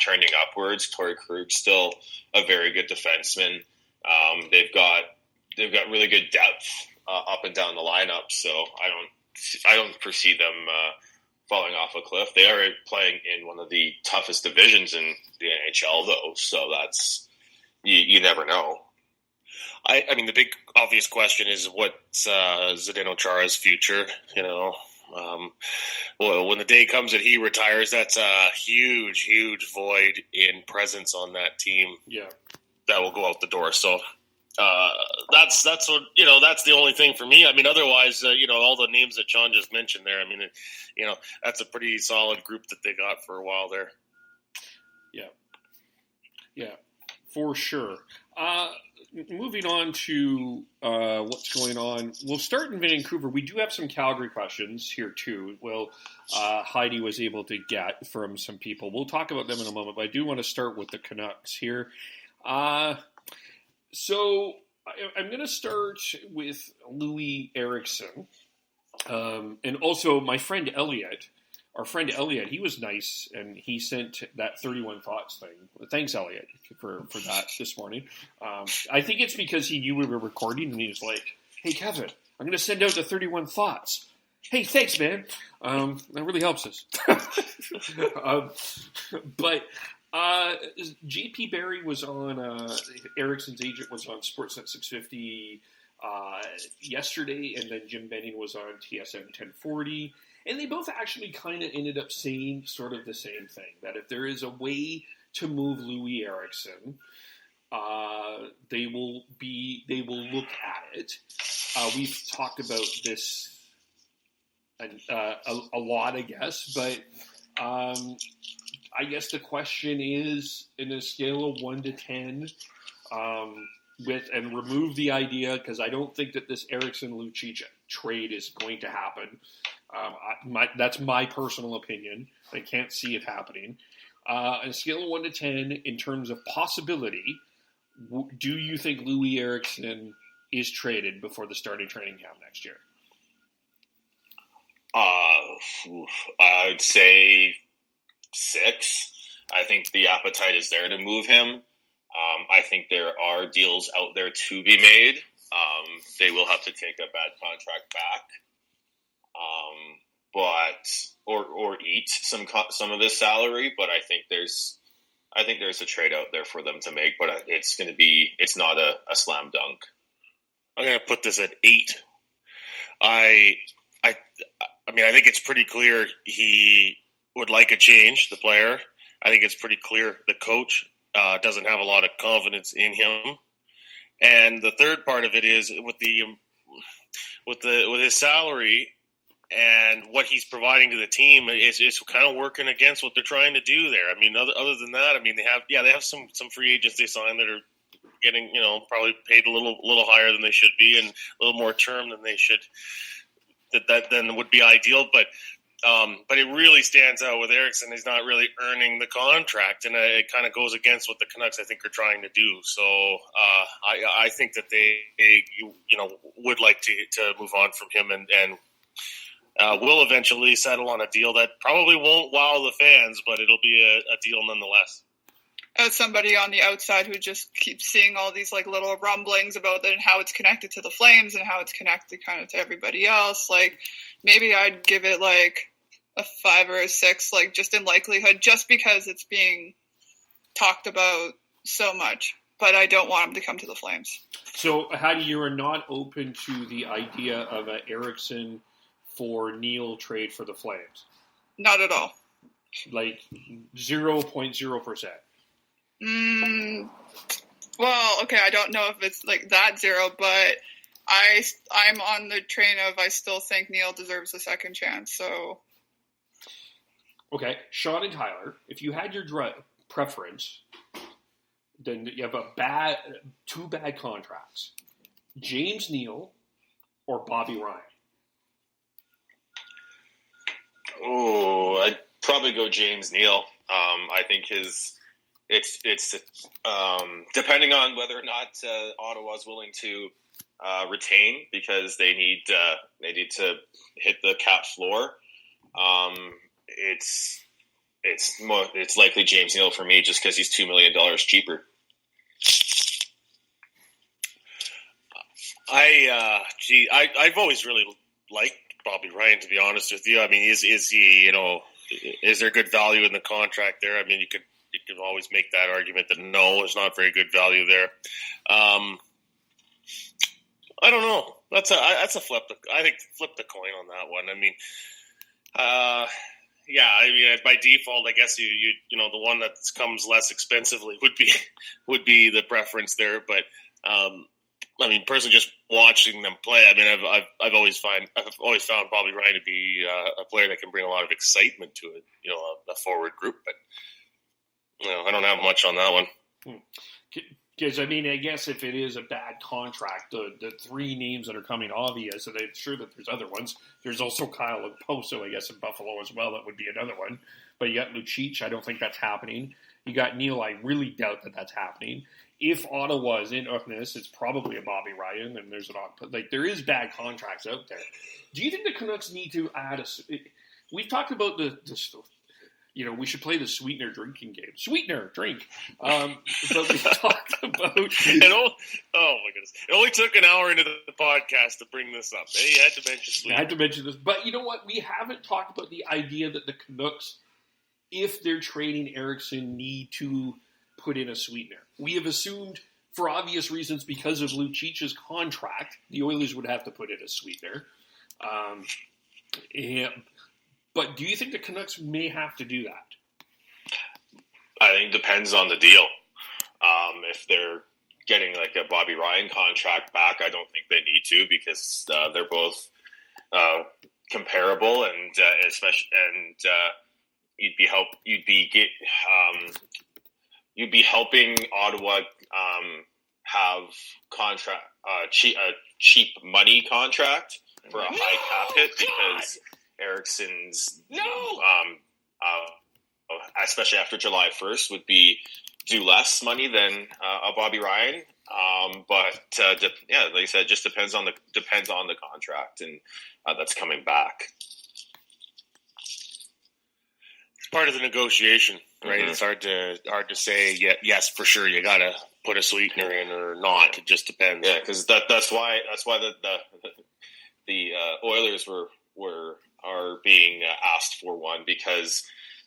trending upwards. Torrey Krug's still a very good defenseman. They've got really good depth up and down the lineup. So I don't foresee them falling off a cliff. They are playing in one of the toughest divisions in the NHL, though, so that's you never know. I mean, the big obvious question is what's Zdeno Chara's future? Well, when the day comes that he retires, that's a huge, huge void in presence on that team. Yeah, that will go out the door. So. That's what that's the only thing for me. I mean, otherwise, all the names that John just mentioned there. I mean, that's a pretty solid group that they got for a while there. Yeah, for sure. Moving on to what's going on. We'll start in Vancouver. We do have some Calgary questions here too. Well, Heidi was able to get from some people. We'll talk about them in a moment, but I do want to start with the Canucks here. So I'm going to start with Loui Ericksson, and also my friend Elliot our friend Elliot, he was nice, and he sent that 31 Thoughts thing. Thanks, Elliot, for that this morning. I think it's because he knew we were recording, and he was like, "Hey, Kevin, I'm going to send out the 31 Thoughts." Hey, thanks, man. That really helps us. But JP Barry was on, Ericsson's agent was on Sportsnet 650 yesterday, and then Jim Benning was on TSN 1040. And they both actually kind of ended up saying sort of the same thing, that if there is a way to move Loui Ericksson, they will look at it. We've talked about this a lot, I guess, but I guess the question is, in a scale of 1 to 10, and remove the idea, because I don't think that this Eriksson-Lucic trade is going to happen. That's my personal opinion. I can't see it happening. On a scale of 1 to 10, in terms of possibility, do you think Loui Ericksson is traded before the start of training camp next year? I would say 6. I think the appetite is there to move him. I think there are deals out there to be made. They will have to take a bad contract back, or eat some of this salary. But I think there's a trade out there for them to make. But it's not a slam dunk. I'm going to put this at 8. I mean, I think it's pretty clear he would like a change, the player. I think it's pretty clear the coach doesn't have a lot of confidence in him. And the third part of it is with his salary and what he's providing to the team, it's kind of working against what they're trying to do there. I mean, other than that, I mean, they have some free agents they signed that are getting, probably paid a little higher than they should be and a little more term than they should. That then would be ideal, but it really stands out with Eriksson. He's not really earning the contract, and it kind of goes against what the Canucks, I think, are trying to do. So I think that they would like to move on from him and will eventually settle on a deal that probably won't wow the fans, but it'll be a deal nonetheless. As somebody on the outside who just keeps seeing all these like little rumblings about that and how it's connected to the Flames and how it's connected kind of to everybody else, like maybe I'd give it like a 5 or a 6, like just in likelihood, just because it's being talked about so much. But I don't want him to come to the Flames. So, Heidi, you are not open to the idea of an Eriksson for Neal trade for the Flames? Not at all. Like 0.0%. Well, okay, I don't know if it's like that 0, but I'm on the train of I still think Neal deserves a second chance. So, okay, Sean and Tyler, if you had your preference, then you have two bad contracts: James Neal or Bobby Ryan. Oh, I'd probably go James Neal. I think it's depending on whether or not Ottawa's willing to retain, because they need to hit the cap floor. It's likely James Neal for me, just because he's $2 million cheaper. I've always really liked Bobby Ryan, to be honest with you. I mean, is he, is there good value in the contract there? I mean, you could always make that argument that no, there's not very good value there. I don't know. That's a flip. I think flip the coin on that one. I mean, yeah. I mean, by default, I guess you the one that comes less expensively would be the preference there. But I mean, personally, just watching them play, I mean, I've always found Bobby Ryan to be a player that can bring a lot of excitement to it. A forward group, but. I don't have much on that one. Because, I mean, I guess if it is a bad contract, the three names that are coming obvious, and I'm sure that there's other ones. There's also Kyle Poso, I guess, in Buffalo as well. That would be another one. But you got Lucic. I don't think that's happening. You got Neal. I really doubt that that's happening. If Ottawa is in earnest, it's probably a Bobby Ryan, and there's there is bad contracts out there. Do you think the Canucks need to add we've talked about the we should play the sweetener drinking game. Sweetener, drink. But we talked about... oh, my goodness. It only took an hour into the podcast to bring this up. You had to mention sweetener. I had to mention this. But you know what? We haven't talked about the idea that the Canucks, if they're trading Ericksson, need to put in a sweetener. We have assumed, for obvious reasons, because of Lucic's contract, the Oilers would have to put in a sweetener. But do you think the Canucks may have to do that? I think it depends on the deal. If they're getting like a Bobby Ryan contract back, I don't think they need to, because they're both comparable, and you'd be helping Ottawa have cheap money contract for a high cap hit, because Ericsson's especially after July 1st would be do less money than a Bobby Ryan. But like I said, it just depends on the contract, and that's coming back. It's part of the negotiation, right? Mm-hmm. It's hard to say. Yes, for sure, you got to put a sweetener in or not. It just depends. Yeah, because that's why the Oilers are being asked for one, because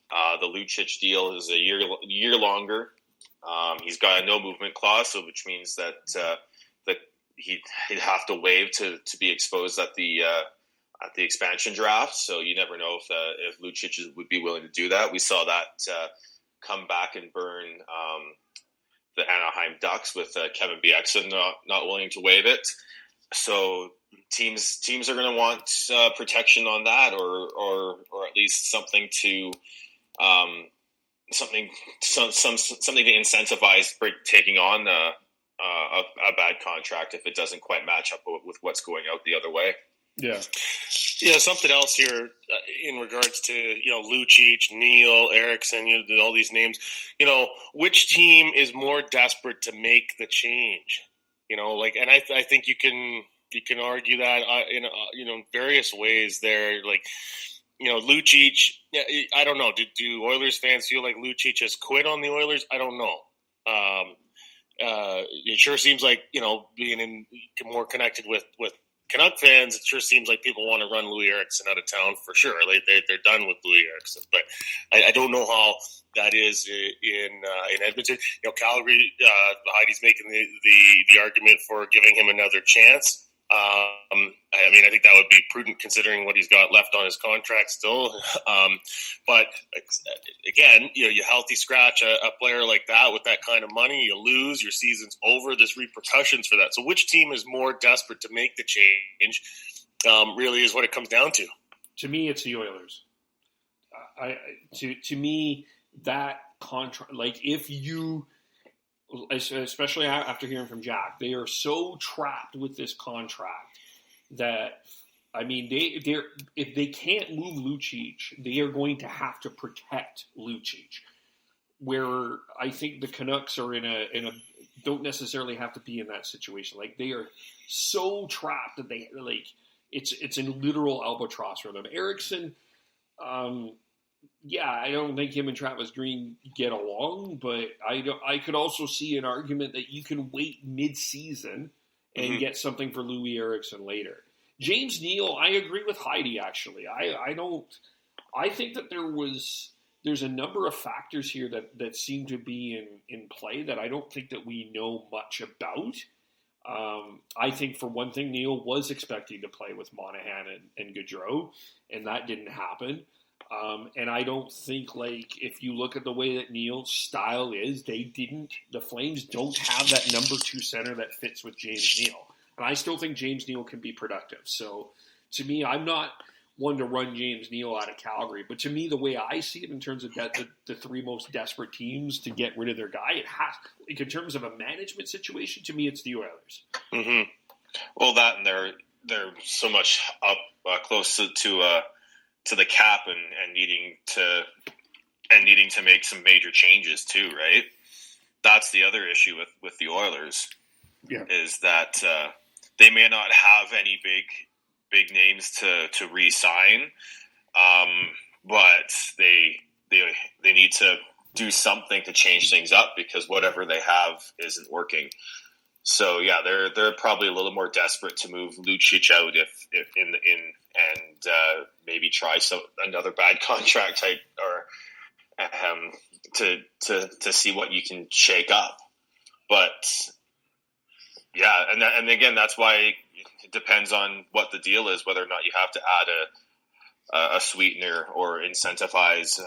the Lucic deal is a year longer. He's got a no movement clause, which means that he'd have to waive to be exposed at the expansion draft. So you never know if Lucic would be willing to do that. We saw that come back and burn the Anaheim Ducks with Kevin Bieksa not willing to waive it. So teams are going to want protection on that, or at least something to something to incentivize taking on a bad contract if it doesn't quite match up with what's going out the other way. Yeah. Something else here in regards to Lucic, Neal, Ericksson, all these names. Which team is more desperate to make the change? And I think you can argue that in various ways. There, Lucic. I don't know. Do Oilers fans feel like Lucic has quit on the Oilers? I don't know. It sure seems like being more connected with Canuck fans, it sure seems like people want to run Loui Ericksson out of town for sure. They're done with Loui Ericksson, but I don't know how that is in Edmonton. Calgary, Heidi's making the argument for giving him another chance. I think that would be prudent considering what he's got left on his contract still. But again, you healthy scratch a player like that with that kind of money, you lose, your season's over. There's repercussions for that. So which team is more desperate to make the change? Really is what it comes down to. To me, it's the Oilers. To me, that contract, if you. Especially after hearing from Jack, they are so trapped with this contract that, if they can't move Lucic, they are going to have to protect Lucic. Where I think the Canucks are in a don't necessarily have to be in that situation. They are so trapped that they it's a literal albatross for them. Ericksson. I don't think him and Travis Green get along, but I could also see an argument that you can wait mid-season and get something for Loui Ericksson later. James Neal, I agree with Heidi, actually. I think that there's a number of factors here that seem to be in play that I don't think that we know much about. I think, for one thing, Neal was expecting to play with Monahan and Gaudreau, and that didn't happen. And I don't think, if you look at the way that Neal's style is, the Flames don't have that number 2 center that fits with James Neal. And I still think James Neal can be productive. So, to me, I'm not one to run James Neal out of Calgary. But to me, the way I see it in terms of the three most desperate teams to get rid of their guy, it has, in terms of a management situation, to me, it's the Oilers. Mm-hmm. Well, that and they're so much up close to the cap and needing to make some major changes too, right? That's the other issue with the Oilers, is that they may not have any big names to re-sign, But they need to do something to change things up because whatever they have isn't working. So yeah, they're probably a little more desperate to move Lucic out if maybe try another bad contract type or to see what you can shake up. But yeah, and again, that's why it depends on what the deal is, whether or not you have to add a sweetener or incentivize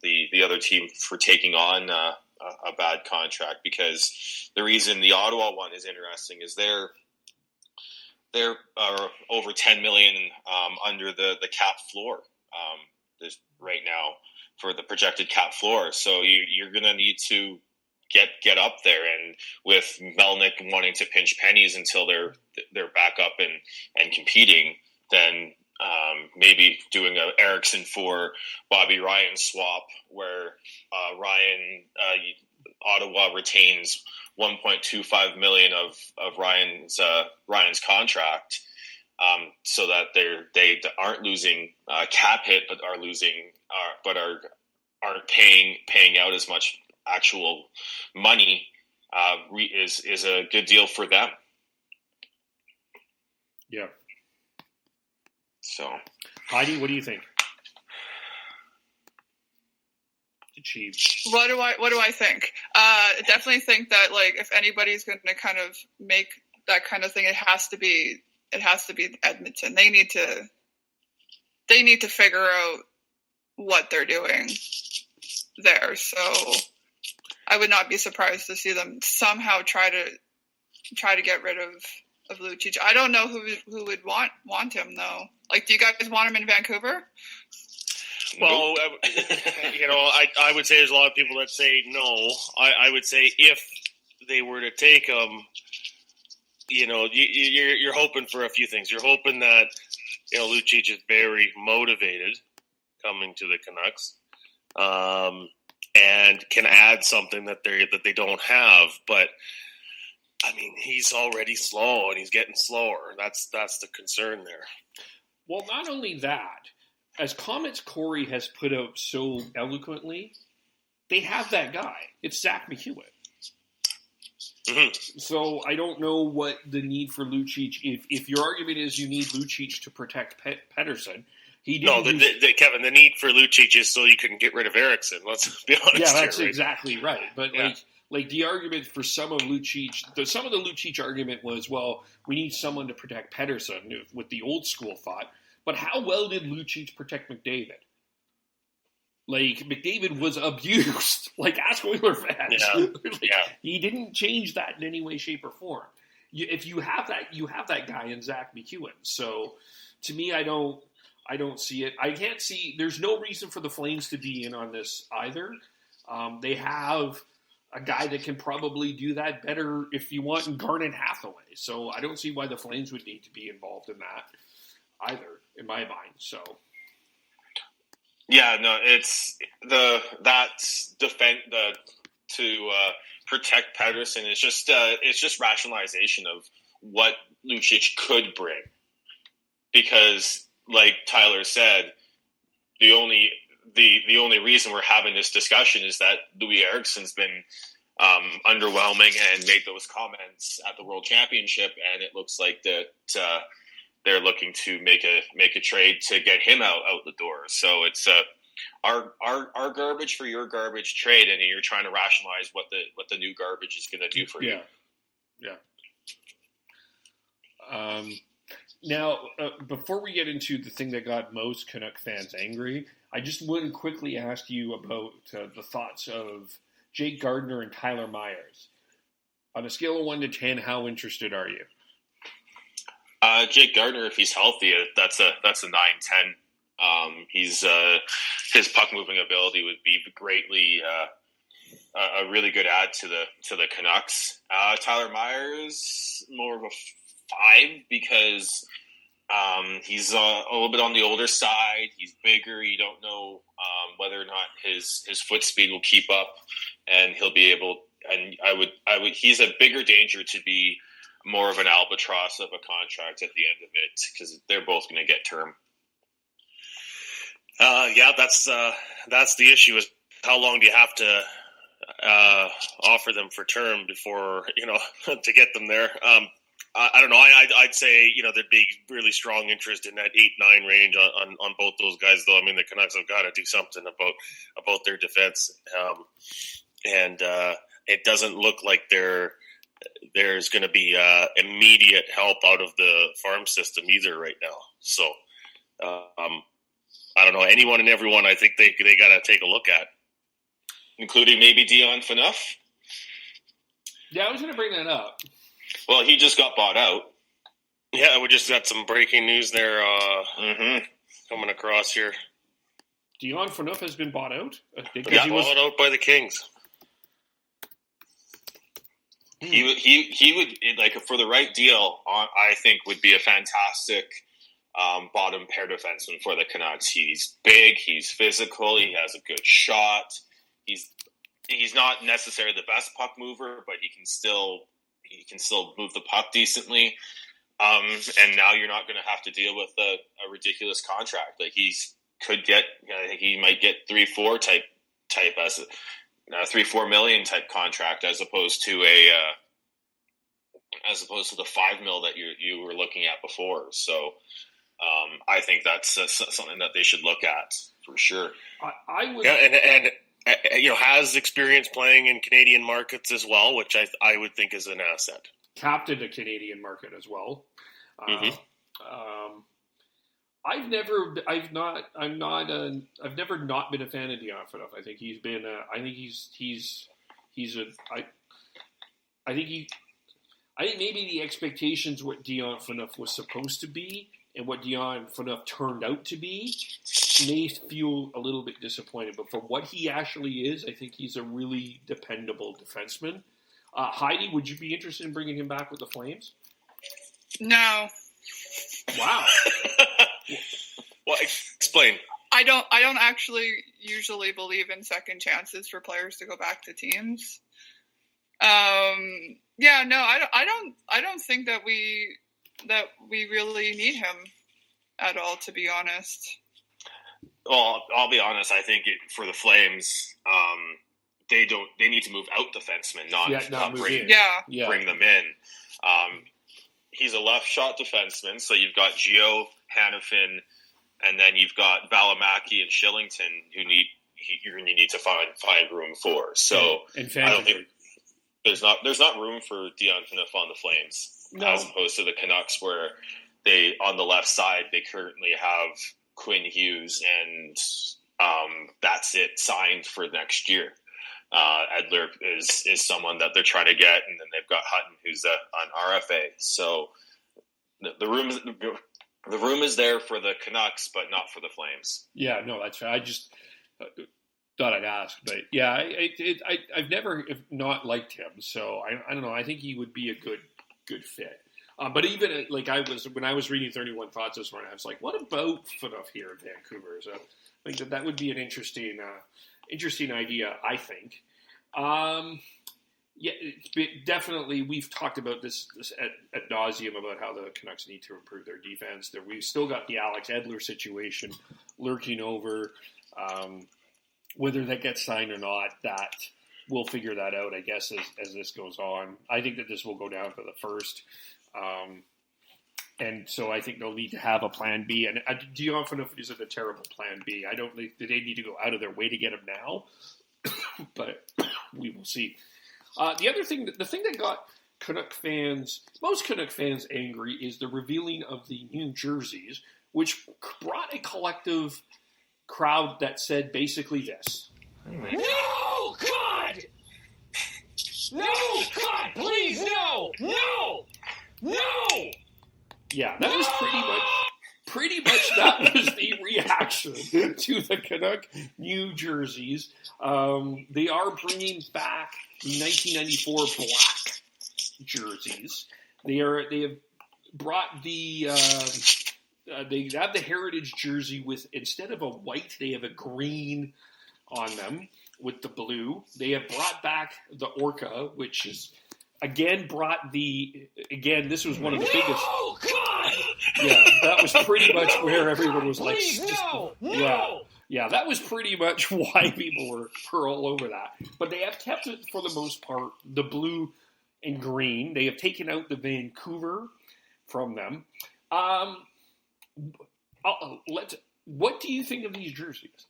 the other team for taking on a bad contract. Because the reason the Ottawa one is interesting is they're over $10 million under the cap floor right now for the projected cap floor. So you're going to need to get up there, and with Melnick wanting to pinch pennies until they're back up and competing, then maybe doing a Ericksson for Bobby Ryan swap where Ottawa retains $1.25 million of Ryan's contract, so that they aren't losing cap hit, but aren't paying out as much actual money, is a good deal for them. Yeah. So, Heidi, what do you think? What do I think? Definitely think that, like, if anybody's going to kind of make that kind of thing, it has to be Edmonton. They need to figure out what they're doing there. So I would not be surprised to see them somehow try to get rid of Lucic. I don't know who would want him though. Like, do you guys want him in Vancouver? Well, I would say there's a lot of people that say no. I would say if they were to take him, you're hoping for a few things. You're hoping that Lucic is very motivated coming to the Canucks, and can add something that they don't have. But I mean, he's already slow and he's getting slower. That's the concern there. Well, not only that, as comments Corey has put out so eloquently, they have that guy. It's Zach McEwen. Mm-hmm. So I don't know what the need for Lucic. If your argument is you need Lucic to protect Pettersson, Kevin, the need for Lucic is so you can get rid of Ericksson. Let's be honest. Yeah, that's here, right? exactly right. But like the argument for some of the Lucic argument was, well, we need someone to protect Pettersson with the old school thought. But how well did Lucic protect McDavid? Like, McDavid was abused. Like, ask Oiler fans. Yeah. He didn't change that in any way, shape, or form. If you have that, you have that guy in Zach McEwen. So, to me, I don't see it. I can't see. There's no reason for the Flames to be in on this either. They have a guy that can probably do that better if you want in Garnet Hathaway. So, I don't see why the Flames would need to be involved in that either, in my mind. So. Yeah, no, it's to protect Pettersson. It's just rationalization of what Lucic could bring, because, like Tyler said, the only reason we're having this discussion is that Loui Eriksson's been underwhelming and made those comments at the World Championship, and it looks like that they're looking to make a trade to get him out the door. So it's our garbage for your garbage trade, and you're trying to rationalize what the new garbage is going to do for you. Yeah. Now, before we get into the thing that got most Canuck fans angry, I just want to quickly ask you about the thoughts of Jake Gardiner and Tyler Myers. On a scale of 1 to 10, how interested are you? Jake Gardiner, if he's healthy, that's a 9-10. He's his puck moving ability would be greatly a really good add to the Canucks. Tyler Myers, more of a 5 because he's a little bit on the older side. He's bigger. You don't know whether or not his foot speed will keep up, and he'll be able. And I would. He's a bigger danger to be more of an albatross of a contract at the end of it, because they're both going to get term. Yeah, that's the issue is how long do you have to offer them for term before, to get them there. I don't know. I'd say, there'd be really strong interest in that 8-9 range on both those guys, though. I mean, the Canucks have got to do something about their defense. And it doesn't look like there's going to be immediate help out of the farm system either right now. So, I don't know. Anyone and everyone, I think they got to take a look at. Including maybe Dion Phaneuf? Yeah, I was going to bring that up. Well, he just got bought out. Yeah, we just got some breaking news there coming across here. Dion Phaneuf has been bought out? Yeah, bought out by the Kings. He would, like, for the right deal, I think would be a fantastic bottom pair defenseman for the Canucks. He's big, he's physical, he has a good shot. He's not necessarily the best puck mover, but he can still move the puck decently. And now you're not going to have to deal with a ridiculous contract. Like he might get 3-4 type as a $3-4 million type contract as opposed to the $5 million that you were looking at before. So I think that's something that they should look at for sure. I would, and has experience playing in Canadian markets as well, which I would think is an asset. Captained a Canadian market as well. I've never not been a fan of Dion Phaneuf. I think he's been. I think maybe the expectations what Dion Phaneuf was supposed to be and what Dion Phaneuf turned out to be may feel a little bit disappointed. But for what he actually is, I think he's a really dependable defenseman. Heidi, would you be interested in bringing him back with the Flames? No. Wow. Well, explain. I don't actually usually believe in second chances for players to go back to teams. Yeah, no, I don't think that we really need him at all, to be honest. Well, I'll be honest. I think for the Flames, they need to move out defensemen, not bring them in. He's a left shot defenseman, so you've got Gio, Hanifin, and then you've got Valimaki and Shillington who you're going to need to find room for. So I don't think there's not room for Dion Phaneuf on the Flames, as opposed to the Canucks, where they on the left side they currently have Quinn Hughes and that's it signed for next year. Edler is someone that they're trying to get, and then they've got Hutton, who's an RFA. So the room is there for the Canucks, but not for the Flames. Yeah, no, that's right. I just thought I'd ask, but yeah, I've never not liked him, so I don't know. I think he would be a good fit. But even when I was reading 31 Thoughts this morning, I was like, what about Phaneuf here in Vancouver? So I think that would be an interesting idea, I think. Yeah, definitely. We've talked about this at nauseum about how the Canucks need to improve their defense. We've still got the Alex Edler situation lurking over. Whether that gets signed or not, that we'll figure that out, I guess, as this goes on. I think that this will go down for the first. And so I think they'll need to have a plan B. And Dion Phaneuf isn't a terrible plan B. I don't think they need to go out of their way to get him now, but we will see. The thing that got most Canuck fans angry is the revealing of the New Jerseys, which brought a collective crowd that said basically this. No, God! No, God, please, no! No! No! Yeah, that was pretty much that was the reaction to the Canuck New Jerseys. They are bringing back the 1994 black jerseys. They have brought they have the heritage jersey with, instead of a white, they have a green on them with the blue. They have brought back the Orca, which is this was one of the biggest. Oh God! that was pretty much where everyone was like, Please, no. yeah, that was pretty much why people were all over that. But they have kept it, for the most part, the blue and green. They have taken out the Vancouver from them. What do you think of these jerseys?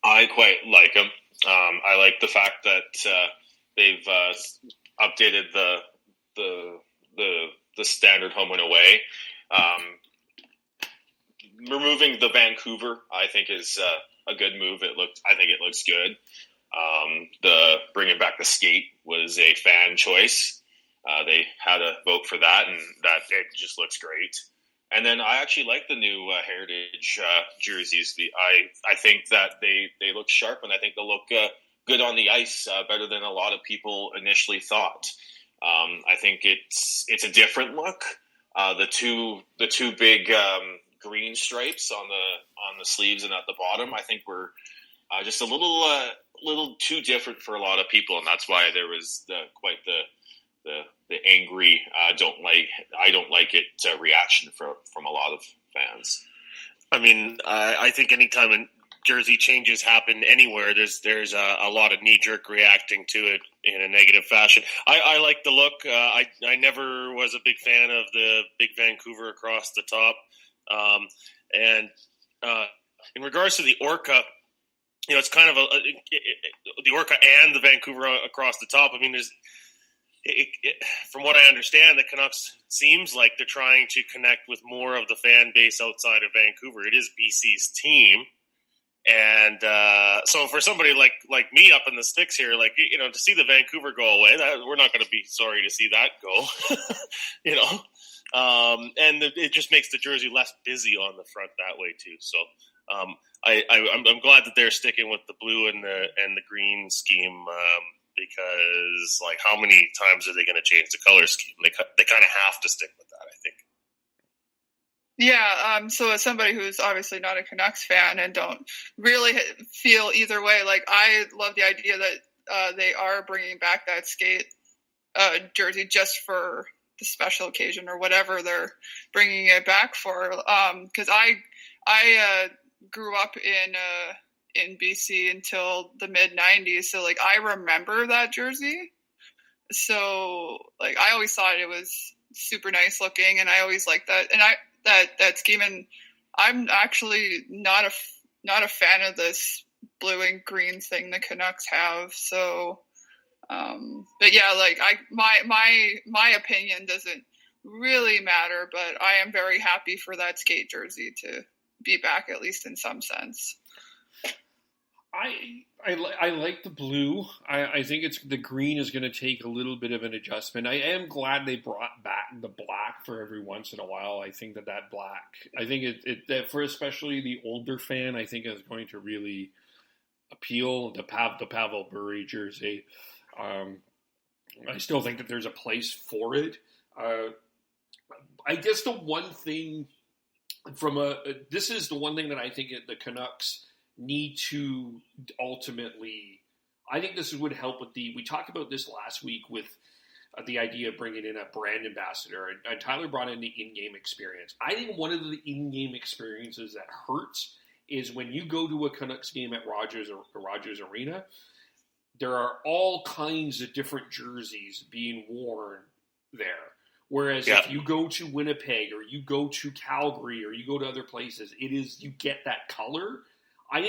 I quite like them. I like the fact that they've updated the standard home and away. Removing the Vancouver, I think, is a good move. I think it looks good. The bringing back the skate was a fan choice. They had a vote for that, and that it just looks great. And then I actually like the new Heritage jerseys. I think that they look sharp, and I think they'll look good on the ice, better than a lot of people initially thought. I think it's a different look. The two big green stripes on the sleeves and at the bottom, I think were just a little too different for a lot of people, and that's why there was quite the angry I don't like it reaction from a lot of fans. I mean, I think anytime a jersey changes happen anywhere, there's a lot of knee-jerk reacting to it in a negative fashion. I like the look. I never was a big fan of the big Vancouver across the top. And in regards to the Orca, it's kind of the Orca and the Vancouver across the top. I mean, from what I understand, the Canucks seems like they're trying to connect with more of the fan base outside of Vancouver. It is BC's team. And so for somebody like me up in the sticks here, to see the Vancouver go away, we're not going to be sorry to see that go, and it just makes the jersey less busy on the front that way too. So I'm glad that they're sticking with the blue and the green scheme, because how many times are they going to change the color scheme? They kind of have to stick with that, I think. Yeah, so as somebody who's obviously not a Canucks fan and don't really feel either way, I love the idea that they are bringing back that skate jersey just for the special occasion or whatever they're bringing it back for. Because I grew up in BC until the mid-90s, so I remember that jersey. So I always thought it was super nice looking, and I always liked that. And that scheme, and I'm actually not a fan of this blue and green thing the Canucks have. So, but yeah, my opinion doesn't really matter, but I am very happy for that skate jersey to be back, at least in some sense. I like the blue. I think the green is going to take a little bit of an adjustment. I am glad they brought back the black for every once in a while. I think that black, I think that for especially the older fan, I think is going to really appeal. The Pavel Bure jersey. I still think that there's a place for it. I guess the one thing this is the one thing that I think the Canucks need to ultimately, I think this would help with we talked about this last week with the idea of bringing in a brand ambassador, and Tyler brought in the in-game experience. I think one of the in-game experiences that hurts is when you go to a Canucks game at Rogers Arena, there are all kinds of different jerseys being worn there. Whereas if you go to Winnipeg or you go to Calgary or you go to other places, you get that color. I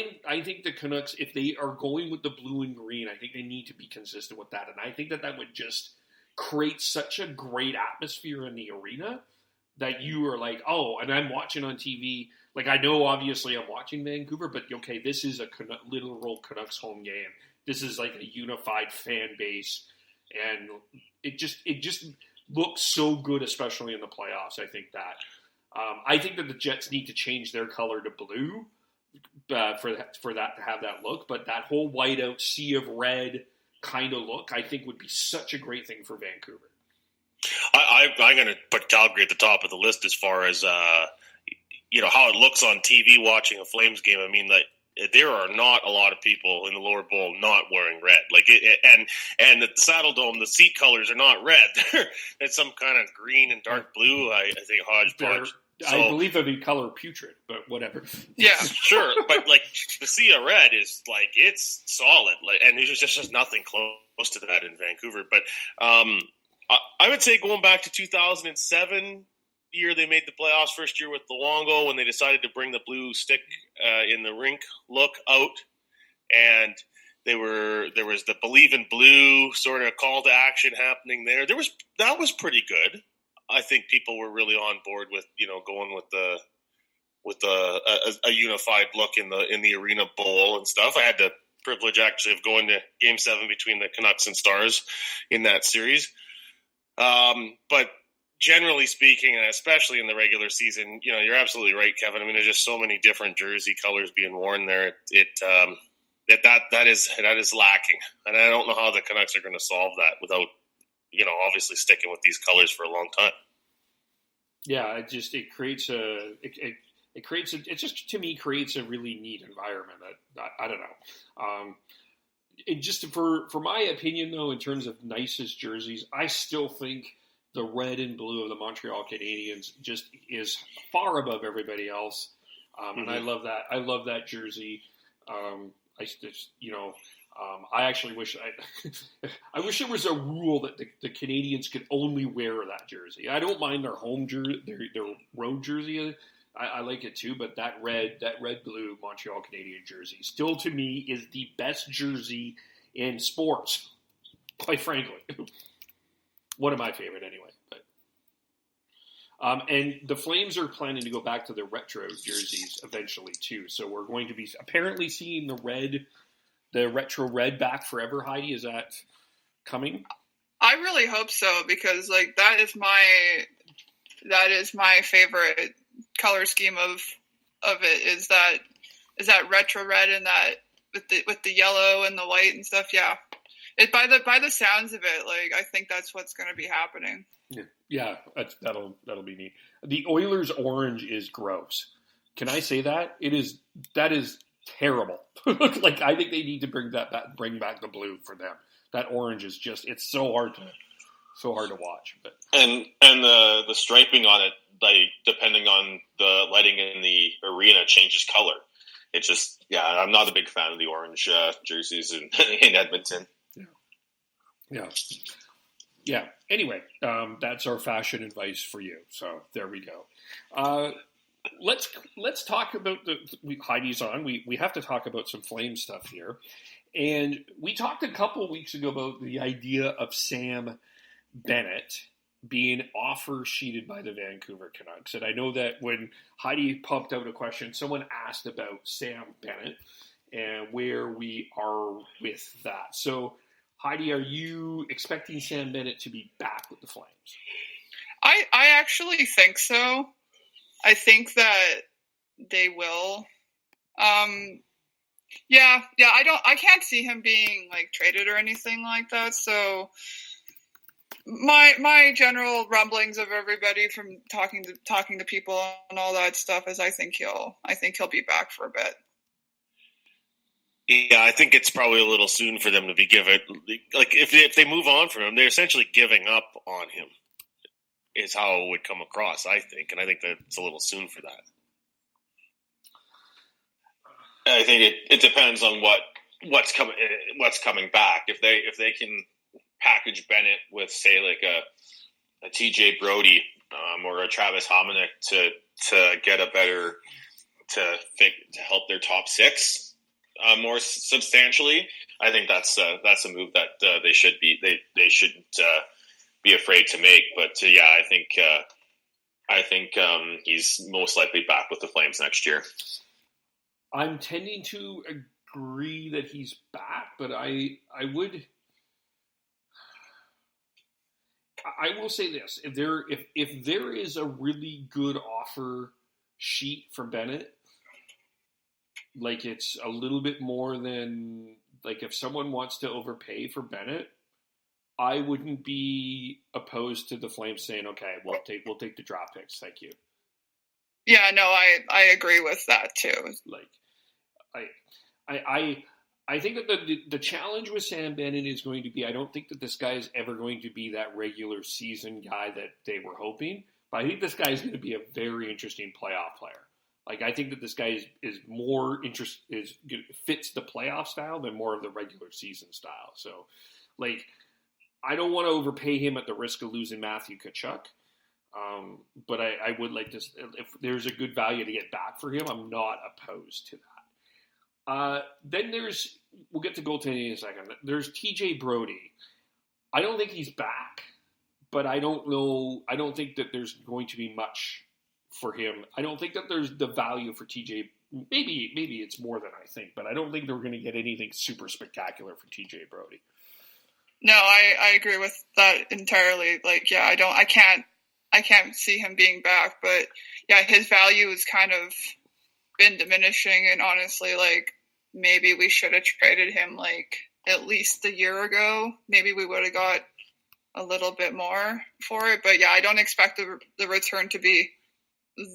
think the Canucks, if they are going with the blue and green, I think they need to be consistent with that. And I think that would just create such a great atmosphere in the arena that you are like, oh, and I'm watching on TV. I know obviously I'm watching Vancouver, but okay, this is a literal Canucks home game. This is a unified fan base. And it just looks so good, especially in the playoffs. I think that the Jets need to change their color to blue. For that to have that look, but that whole whiteout sea of red kind of look, I think would be such a great thing for Vancouver. I'm going to put Calgary at the top of the list as far as how it looks on TV watching a Flames game. I mean, there are not a lot of people in the lower bowl not wearing red. And the Saddle Dome, the seat colors are not red. It's some kind of green and dark blue. I think hodgepodge. I believe it'd be color putrid, but whatever. Yeah, sure. But the sea of red is it's solid. And there's just nothing close to that in Vancouver. But I would say going back to 2007. Year they made the playoffs, first year with Luongo, when they decided to bring the blue stick in the rink look out, and there was the Believe in Blue sort of call to action happening there. That was pretty good. I think people were really on board with going with a unified look in the Arena Bowl and stuff. I had the privilege actually of going to Game 7 between the Canucks and Stars in that series, but. Generally speaking, and especially in the regular season, you're absolutely right, Kevin. I mean, there's just so many different jersey colors being worn there. That is lacking, and I don't know how the Canucks are going to solve that without, obviously sticking with these colors for a long time. Yeah, it just creates a really neat environment. I don't know. It just for my opinion, though, in terms of nicest jerseys, I still think the red and blue of the Montreal Canadiens just is far above everybody else, and I love that. I love that jersey. I actually wish I wish there was a rule that the Canadiens could only wear that jersey. I don't mind their home jersey, their road jersey. I like it too, but that red blue Montreal Canadiens jersey still to me is the best jersey in sports, quite frankly. One of my favorite anyway. But and the Flames are planning to go back to their retro jerseys eventually too. So we're going to be apparently seeing the retro red back forever. Heidi, is that coming? I really hope so, because that is my favorite color scheme of it is that retro red and that with the yellow and the white and stuff. Yeah. By the sounds of it, I think that's what's going to be happening. Yeah, that'll be neat. The Oilers orange is gross. Can I say that? That is terrible. I think they need to bring back the blue for them. That orange is it's so hard to watch. But and the striping on it, depending on the lighting in the arena, changes color. It's just I'm not a big fan of the orange jerseys in Edmonton. Yeah. Anyway, that's our fashion advice for you. So there we go. Let's talk about Heidi's on. We have to talk about some Flame stuff here. And we talked a couple of weeks ago about the idea of Sam Bennett being offer sheeted by the Vancouver Canucks. And I know that when Heidi popped out a question, someone asked about Sam Bennett and where we are with that. So Heidi, are you expecting Sam Bennett to be back with the Flames? I actually think so. I think that they will. I can't see him being traded or anything like that. So my general rumblings of everybody from talking to people and all that stuff is I think he'll be back for a bit. Yeah, I think it's probably a little soon for them to be given. If they move on from him, they're essentially giving up on him. Is how it would come across, I think, and I think that it's a little soon for that. I think it depends on what's coming back. If they can package Bennett with say a TJ Brody or a Travis Hominick to get a better to help their top six. More substantially, I think that's a move that they shouldn't be afraid to make. But I think he's most likely back with the Flames next year. I'm tending to agree that he's back, but I will say this: if there is a really good offer sheet for Bennett. It's a little bit more than if someone wants to overpay for Bennett, I wouldn't be opposed to the Flames saying, "Okay, we'll take the draft picks, thank you." Yeah, no, I agree with that too. I think that the challenge with Sam Bennett is going to be, I don't think that this guy is ever going to be that regular season guy that they were hoping, but I think this guy is going to be a very interesting playoff player. Like, I think that this guy fits the playoff style than more of the regular season style. So, like, I don't want to overpay him at the risk of losing Matthew Tkachuk. But I would like to, if there's a good value to get back for him, I'm not opposed to that. Then we'll get to goaltending in a second. There's TJ Brody. I don't think he's back, but I don't know. I don't think that there's going to be much for him. I don't think that there's the value for TJ. Maybe it's more than I think, but I don't think they're going to get anything super spectacular for TJ Brody. No, I agree with that entirely. Like, yeah, I can't see him being back, but yeah, his value has kind of been diminishing, and honestly, like, maybe we should have traded him like at least a year ago. Maybe we would have got a little bit more for it, but yeah, I don't expect the return to be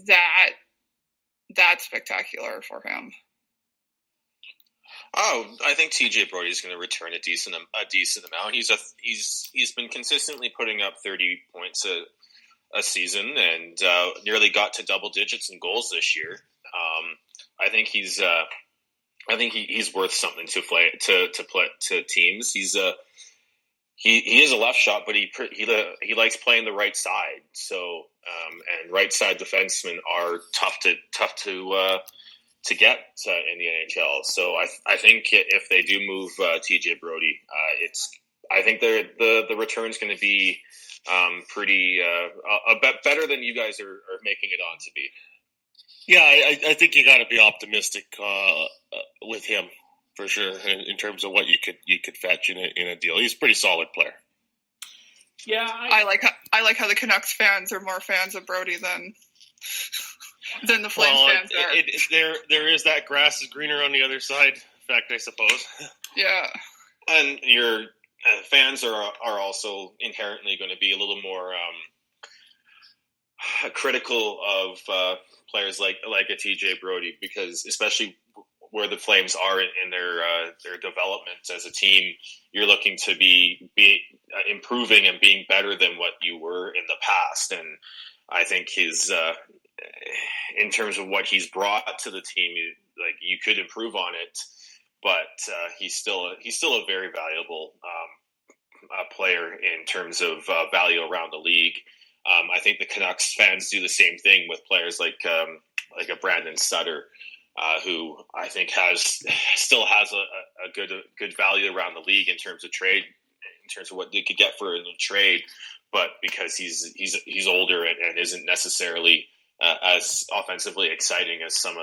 that spectacular for him. Oh, I think TJ Brody is going to return a decent amount. He's been consistently putting up 30 points a season, and nearly got to double digits in goals this year. I think he's worth something to play to teams. He is a left shot, but he likes playing the right side. So and right side defensemen are tough to get in the NHL. So I think if they do move TJ Brody, I think the return is going to be pretty a bit better than you guys are making it on to be. Yeah, I think you got to be optimistic with him for sure in terms of what you could fetch in a deal. He's a pretty solid player. Yeah, I like how the Canucks fans are more fans of Brody than the Flames fans are. There is that grass is greener on the other side effect, I suppose. Yeah, and your fans are also inherently going to be a little more critical of players like a TJ Brody, because especially where the Flames are in their development as a team, you're looking to be improving and being better than what you were in the past. And I think his in terms of what he's brought to the team, you could improve on it, but he's still a very valuable player in terms of value around the league. I think the Canucks fans do the same thing with players like a Brandon Sutter, who I think still has a good value around the league in terms of trade, in terms of what they could get for in the trade. But because he's older and isn't necessarily as offensively exciting as some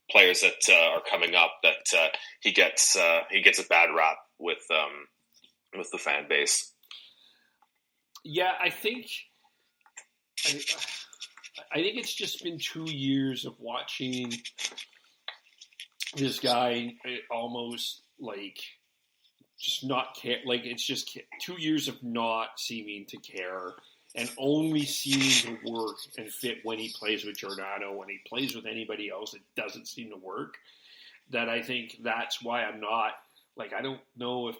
players that are coming up, that he gets a bad rap with the fan base. Yeah, I think it's just been 2 years of watching this guy almost just not care. Like, it's just 2 years of not seeming to care and only seeming to work and fit when he plays with Giordano. When he plays with anybody else, it doesn't seem to work. That I think that's why I'm not. I don't know if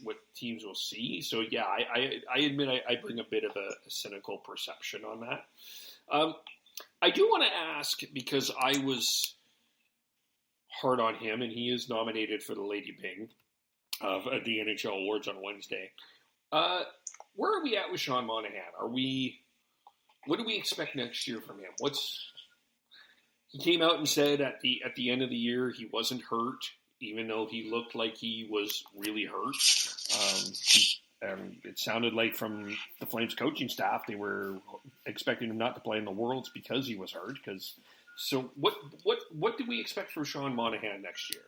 what teams will see. So, yeah, I admit I bring a bit of a cynical perception on that. I do want to ask, because I was hard on him, and he is nominated for the Lady Byng of the NHL Awards on Wednesday. Where are we at with Sean Monahan? What do we expect next year from him? He came out and said at the end of the year he wasn't hurt, even though he looked like he was really hurt. It sounded like from the Flames coaching staff, they were expecting him not to play in the Worlds because he was hurt. So what do we expect from Sean Monahan next year?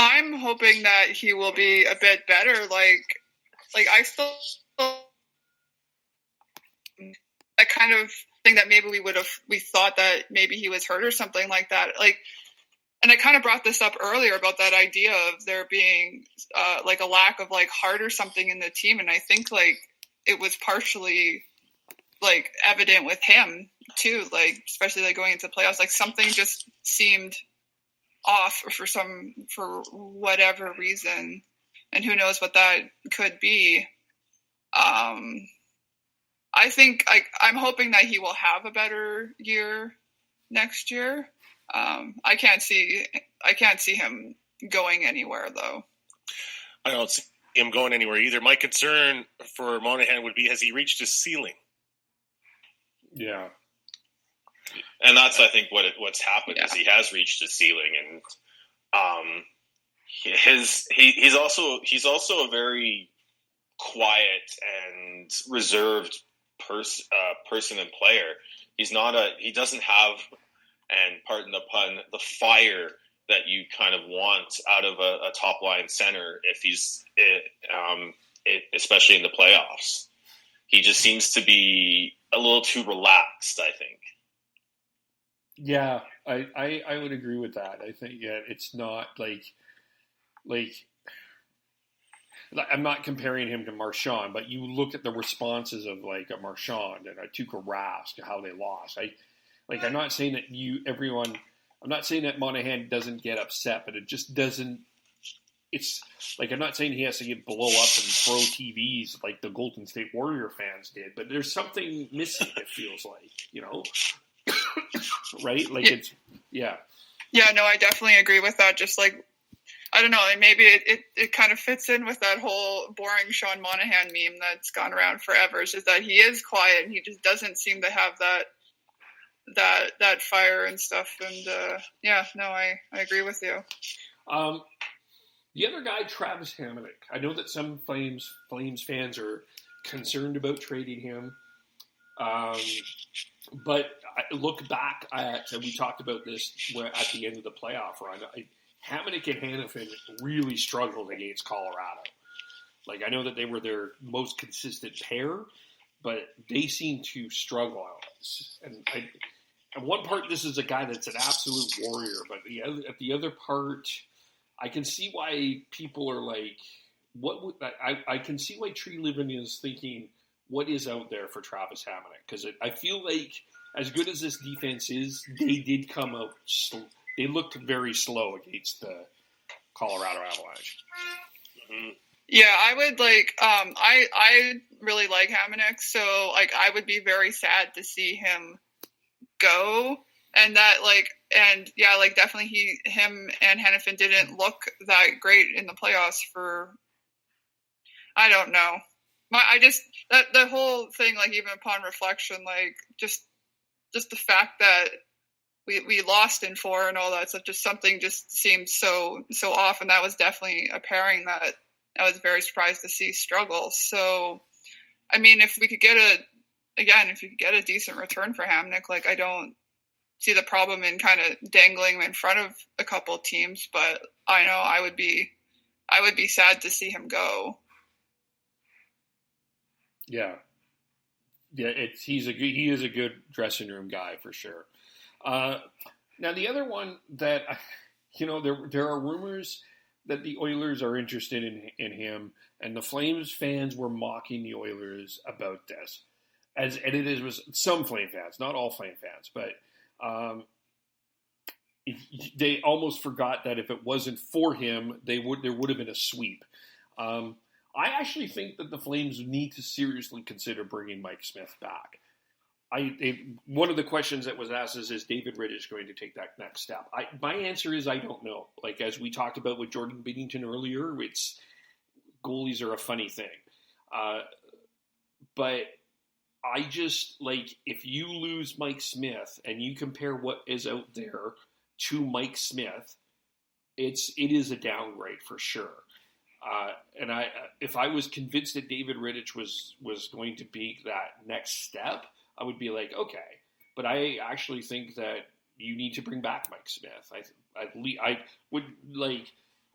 I'm hoping that he will be a bit better. I still that kind of thing that maybe we thought that maybe he was hurt or something like that. And I kind of brought this up earlier about that idea of there being a lack of heart or something in the team, and I think it was partially evident with him. too, like especially like going into playoffs, like something just seemed off for whatever reason, and who knows what that could be. I think I'm hoping that he will have a better year next year. I can't see him going anywhere though. I don't see him going anywhere either. My concern for Monahan would be, has he reached his ceiling? Yeah. And that's, I think, what's happened is he has reached his ceiling, and he's also a very quiet and reserved person and player. He doesn't have, and pardon the pun, the fire that you kind of want out of a top line center if he's especially in the playoffs. He just seems to be a little too relaxed, I think. Yeah, I would agree with that. I think, it's not like I'm not comparing him to Marchand, but you look at the responses of like a Marchand and a Tuukka Rask, how they lost. I'm not saying that I'm not saying that Monahan doesn't get upset, but it just doesn't. It's like, I'm not saying he has to blow up and throw TVs like the Golden State Warrior fans did, but there's something missing. It feels like, right? Like it's, yeah. Yeah, no, I definitely agree with that. Just like, I don't know, maybe it kind of fits in with that whole boring Sean Monahan meme that's gone around forever. It's just that he is quiet and he just doesn't seem to have that fire and stuff. And I agree with you. The other guy, Travis Hamonic. I know that some Flames fans are concerned about trading him. But I look back at, and we talked about this at the end of the playoff run, Hamonic and Hanifin really struggled against Colorado. Like, I know that they were their most consistent pair, but they seem to struggle. And one part, this is a guy that's an absolute warrior, but the other part, I can see why people are like, I can see why Tree Living is thinking, what is out there for Travis Hamonic? Because I feel like, as good as this defense is, they did come out slow. They looked very slow against the Colorado Avalanche. Mm-hmm. Yeah, I would I really like Hamonic, so I would be very sad to see him go. And that definitely him and Hanifin didn't look that great in the playoffs for, I don't know. The whole thing, even upon reflection, just the fact that we lost in 4 and all that stuff, just something just seemed so off, and that was definitely a pairing that I was very surprised to see struggle. So, I mean, if we could get a decent return for Hamonic, I don't see the problem in kind of dangling him in front of a couple of teams, but I know I would be sad to see him go. Yeah, he is a good dressing room guy for sure. Now the other one that there are rumors that the Oilers are interested in him, and the Flames fans were mocking the Oilers about this, and it was some Flame fans, not all Flame fans, but they almost forgot that if it wasn't for him, there would have been a sweep. I actually think that the Flames need to seriously consider bringing Mike Smith back. One of the questions that was asked is David Rittich going to take that next step? My answer is I don't know. As we talked about with Jordan Binnington earlier, goalies are a funny thing. But I just, if you lose Mike Smith and you compare what is out there to Mike Smith, it is a downgrade for sure. And if I was convinced that David Rittich was going to be that next step, I would be like, okay. But I actually think that you need to bring back Mike Smith. I would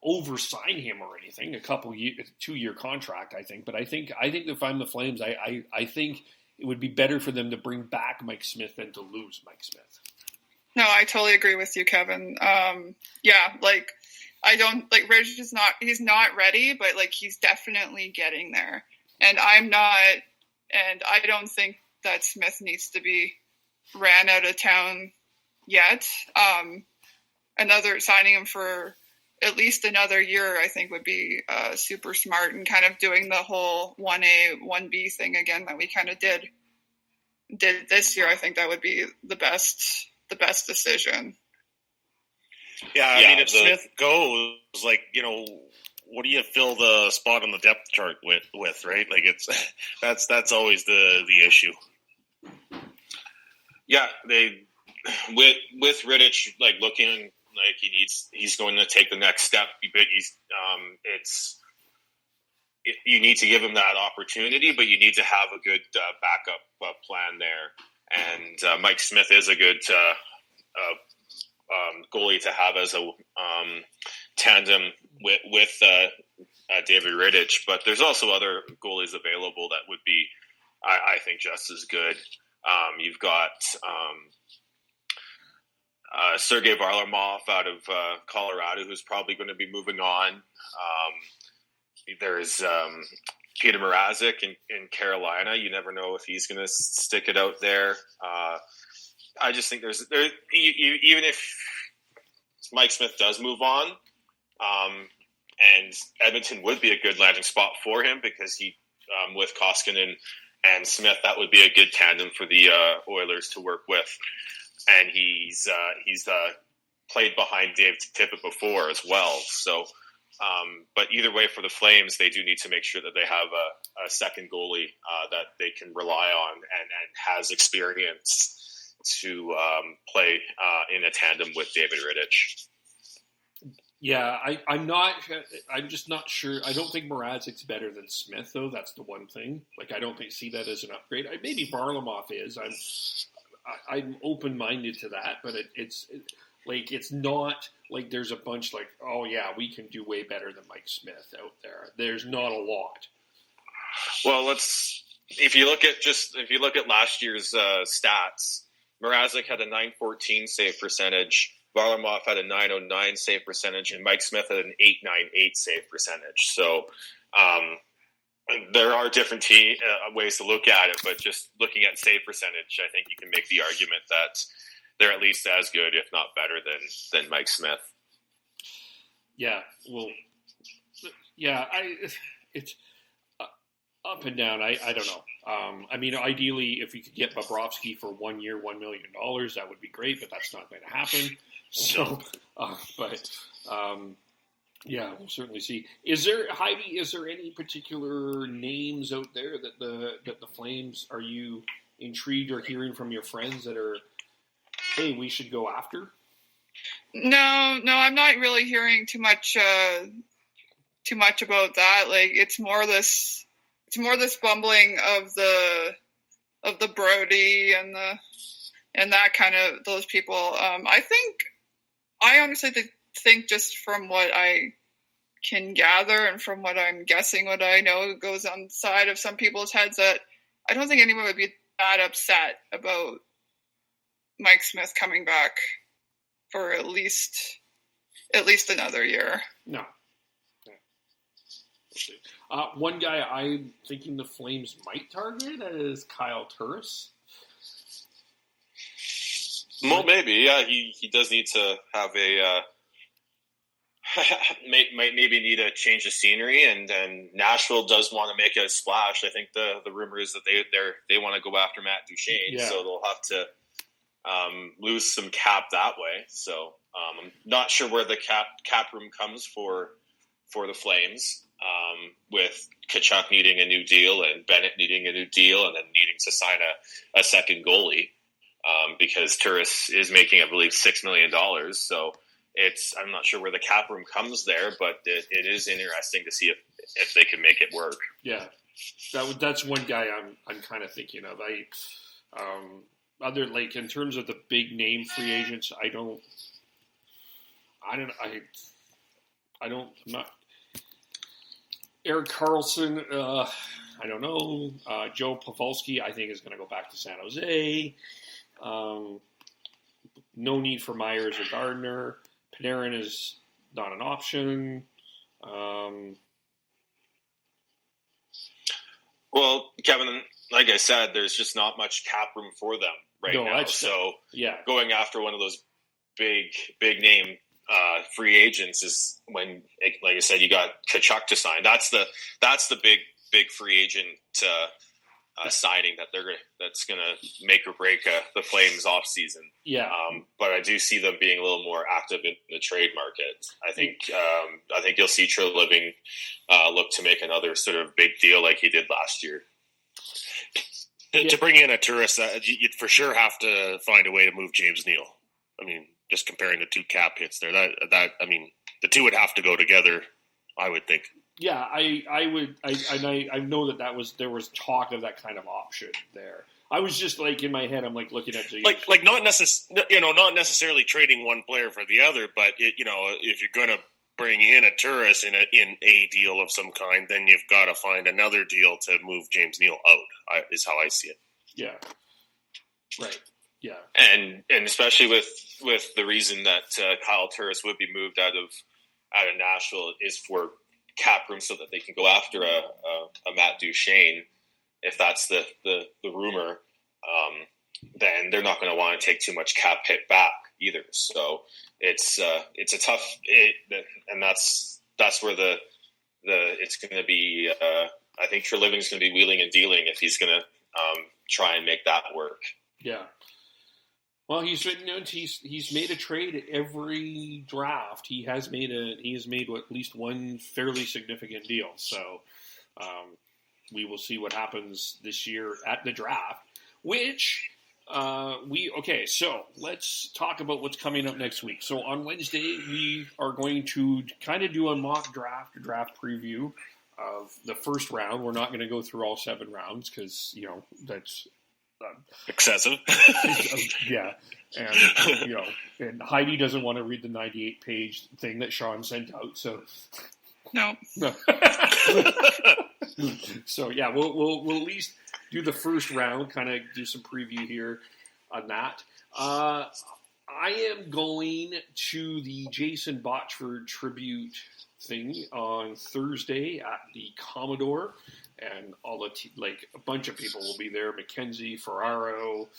oversign him or anything, 2-year contract, I think. But I think if I'm the Flames, I think it would be better for them to bring back Mike Smith than to lose Mike Smith. No, I totally agree with you, Kevin. I don't Rich is not. He's not ready, but he's definitely getting there. And I'm not. And I don't think that Smith needs to be ran out of town yet. Signing him for at least another year, I think, would be super smart, and kind of doing the whole 1A, 1B thing again that we kind of did this year. I think that would be the best decision. Yeah, I mean, if Smith goes, like, what do you fill the spot on the depth chart with, right? Like, that's always the issue. Yeah, with Rittich, like, looking like he's going to take the next step, but you need to give him that opportunity, but you need to have a good backup plan there. And Mike Smith is a good goalie to have as a tandem with David Rittich, but there's also other goalies available that would be, I think, just as good. You've got Sergei Varlamov out of Colorado, who's probably going to be moving on. There's Peter Mrazek in Carolina. You never know if he's going to stick it out there. I just think even if Mike Smith does move on, and Edmonton would be a good landing spot for him, because he, with Koskinen and Smith, that would be a good tandem for the Oilers to work with. And he's played behind Dave Tippett before as well. So, but either way, for the Flames, they do need to make sure that they have a second goalie that they can rely on and has experience to play in a tandem with David Rittich. Yeah, I'm just not sure. I don't think Mrazek's better than Smith, though. That's the one thing. Like, I don't see that as an upgrade. Maybe Varlamov is. I'm open-minded to that, but it's not like there's a bunch like, oh yeah, we can do way better than Mike Smith out there. There's not a lot. Well, if you look at last year's stats, Mrazek had a .914 save percentage, Varlamov had a .909 save percentage, and Mike Smith had an .898 save percentage. So there are different ways to look at it, but just looking at save percentage, I think you can make the argument that they're at least as good, if not better, than Mike Smith. Yeah, well, yeah, it's up and down. I don't know. I mean, ideally, if you could get Bobrovsky for 1 year, $1 million, that would be great, but that's not going to happen. So, yeah, we'll certainly see. Heidi, is there any particular names out there that the Flames, are you intrigued or hearing from your friends that are, hey, we should go after? No, I'm not really hearing too much about that. Like, it's more this bumbling of the Brody and that kind of, those people. I honestly think just from what I can gather and from what I'm guessing, what I know goes on the side of some people's heads, that I don't think anyone would be that upset about Mike Smith coming back for at least another year. No. One guy I'm thinking the Flames might target is Kyle Turris. Well, maybe, yeah. He does need to have might need a change of scenery, and Nashville does want to make a splash. I think the rumor is that they want to go after Matt Duchene, so they'll have to lose some cap that way. So I'm not sure where the cap room comes for the Flames, with Tkachuk needing a new deal and Bennett needing a new deal, and then needing to sign a second goalie, because Turris is making, I believe, $6 million. So I'm not sure where the cap room comes there, but it is interesting to see if they can make it work. Yeah, that's one guy I'm kind of thinking of. Other, like, in terms of the big name free agents, I'm not. Erik Karlsson, I don't know. Joe Pavelski, I think, is going to go back to San Jose. No need for Myers or Gardner. Panarin is not an option. Well, Kevin, like I said, there's just not much cap room for them right No, now. that's- So Yeah. going after one of those big name free agents is when, like I said, you got Tkachuk to sign. That's the big free agent signing that's gonna make or break the Flames off season. Yeah. But I do see them being a little more active in the trade market. I think you'll see Treliving look to make another sort of big deal like he did last year. To bring in a tourist, you'd for sure have to find a way to move James Neal. I mean, just comparing the two cap hits there, the two would have to go together, I would think. Yeah, I would. I know there was talk of that kind of option there. I was just like in my head, I'm like looking at the not necessarily trading one player for the other, but if you're going to bring in a tourist in a deal of some kind, then you've got to find another deal to move James Neal out. Is how I see it. Yeah. Right. Yeah. And especially with the reason that Kyle Turris would be moved out of Nashville is for cap room so that they can go after a Matt Duchene. If that's the rumor, then they're not going to want to take too much cap hit back either. So it's a tough, and that's where it's going to be. I think Treliving's going to be wheeling and dealing if he's going to try and make that work. Yeah. Well, he's made a trade every draft. He has made at least one fairly significant deal. So we will see what happens this year at the draft. So let's talk about what's coming up next week. So on Wednesday we are going to kind of do a mock draft preview of the first round. We're not going to go through all 7 rounds because that's excessive. Yeah. And, and Heidi doesn't want to read the 98-page thing that Sean sent out. So, No. So yeah, we'll at least do the first round, kind of do some preview here on that. I am going to the Jason Botchford tribute thing on Thursday at the Commodore. And all a bunch of people will be there. Mackenzie, Ferraro,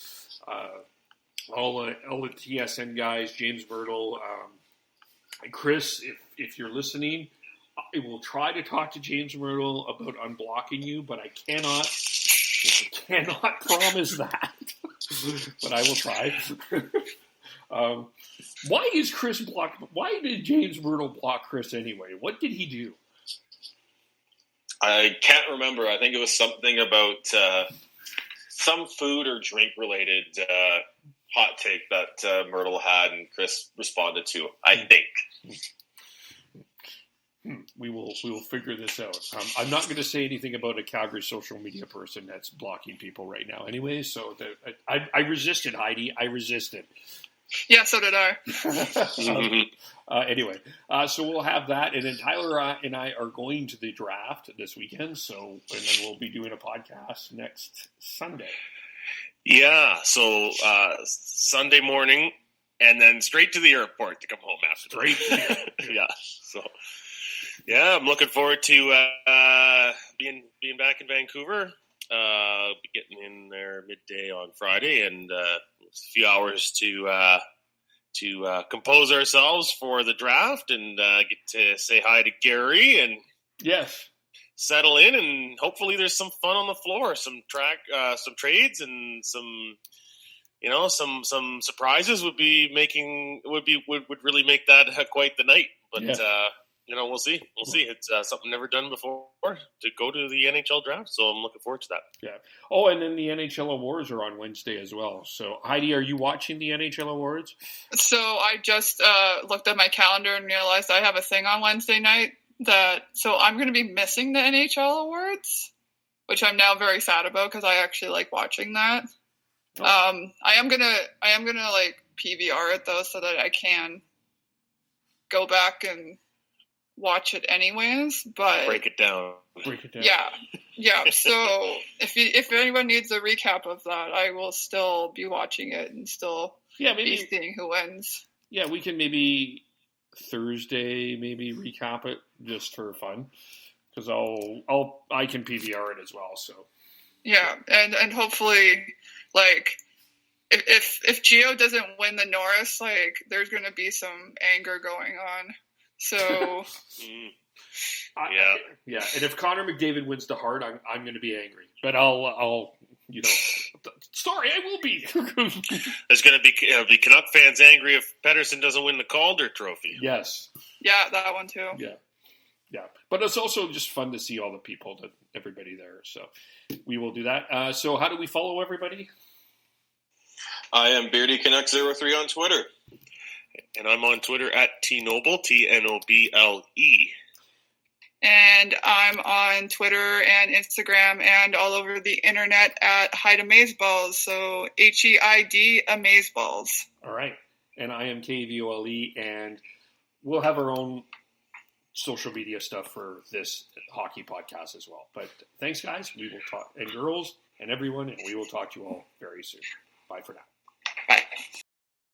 all the TSN guys, James Myrtle, Chris. If you're listening, I will try to talk to James Myrtle about unblocking you, but I cannot promise that. But I will try. Why is Chris blocked? Why did James Myrtle block Chris anyway? What did he do? I can't remember. I think it was something about some food or drink related hot take that Myrtle had and Chris responded to, I think. We will figure this out. I'm not going to say anything about a Calgary social media person that's blocking people right now anyway, so I resisted, Heidi. I resisted. Yeah, so did I. Anyway, so we'll have that, and then Tyler and I are going to the draft this weekend. And then we'll be doing a podcast next Sunday. Yeah, so Sunday morning, and then straight to the airport to come home after. Yeah, so yeah, I'm looking forward to being back in Vancouver. Be getting in there midday on Friday, and a few hours to compose ourselves for the draft and get to say hi to Gary and yes, settle in, and hopefully there's some fun on the floor, some trades, and some surprises would really make that quite the night. But we'll see. It's something never done before to go to the NHL draft, so I'm looking forward to that. Yeah. Oh, and then the NHL awards are on Wednesday as well. So Heidi, are you watching the NHL awards? So I just looked at my calendar and realized I have a thing on Wednesday night so I'm going to be missing the NHL awards, which I'm now very sad about because I actually like watching that. Oh. I am gonna like PVR it though, so that I can go back and watch it anyways. But break it down. Yeah. So if anyone needs a recap of that, I will still be watching it and still be seeing who wins. Yeah, we can maybe Thursday recap it just for fun, because I can PVR it as well. So yeah, and hopefully, like, if Gio doesn't win the Norris, like there's going to be some anger going on. So yeah. And if Connor McDavid wins the Hart, I'm going to be angry. But I'll sorry, I will be. There's going to be Canuck fans angry if Pettersson doesn't win the Calder Trophy. Yes. Yeah, that one too. Yeah. But it's also just fun to see all the people, everybody there. So we will do that. So how do we follow everybody? I am Beardy Canuck 03 on Twitter. And I'm on Twitter at TNoble, TNOBLE. And I'm on Twitter and Instagram and all over the internet at Heidi Amazeballs. So HEID Amazeballs. All right. And I am KVOLE, and we'll have our own social media stuff for this hockey podcast as well. But thanks, guys. We will talk, and girls, and everyone, and we will talk to you all very soon. Bye for now.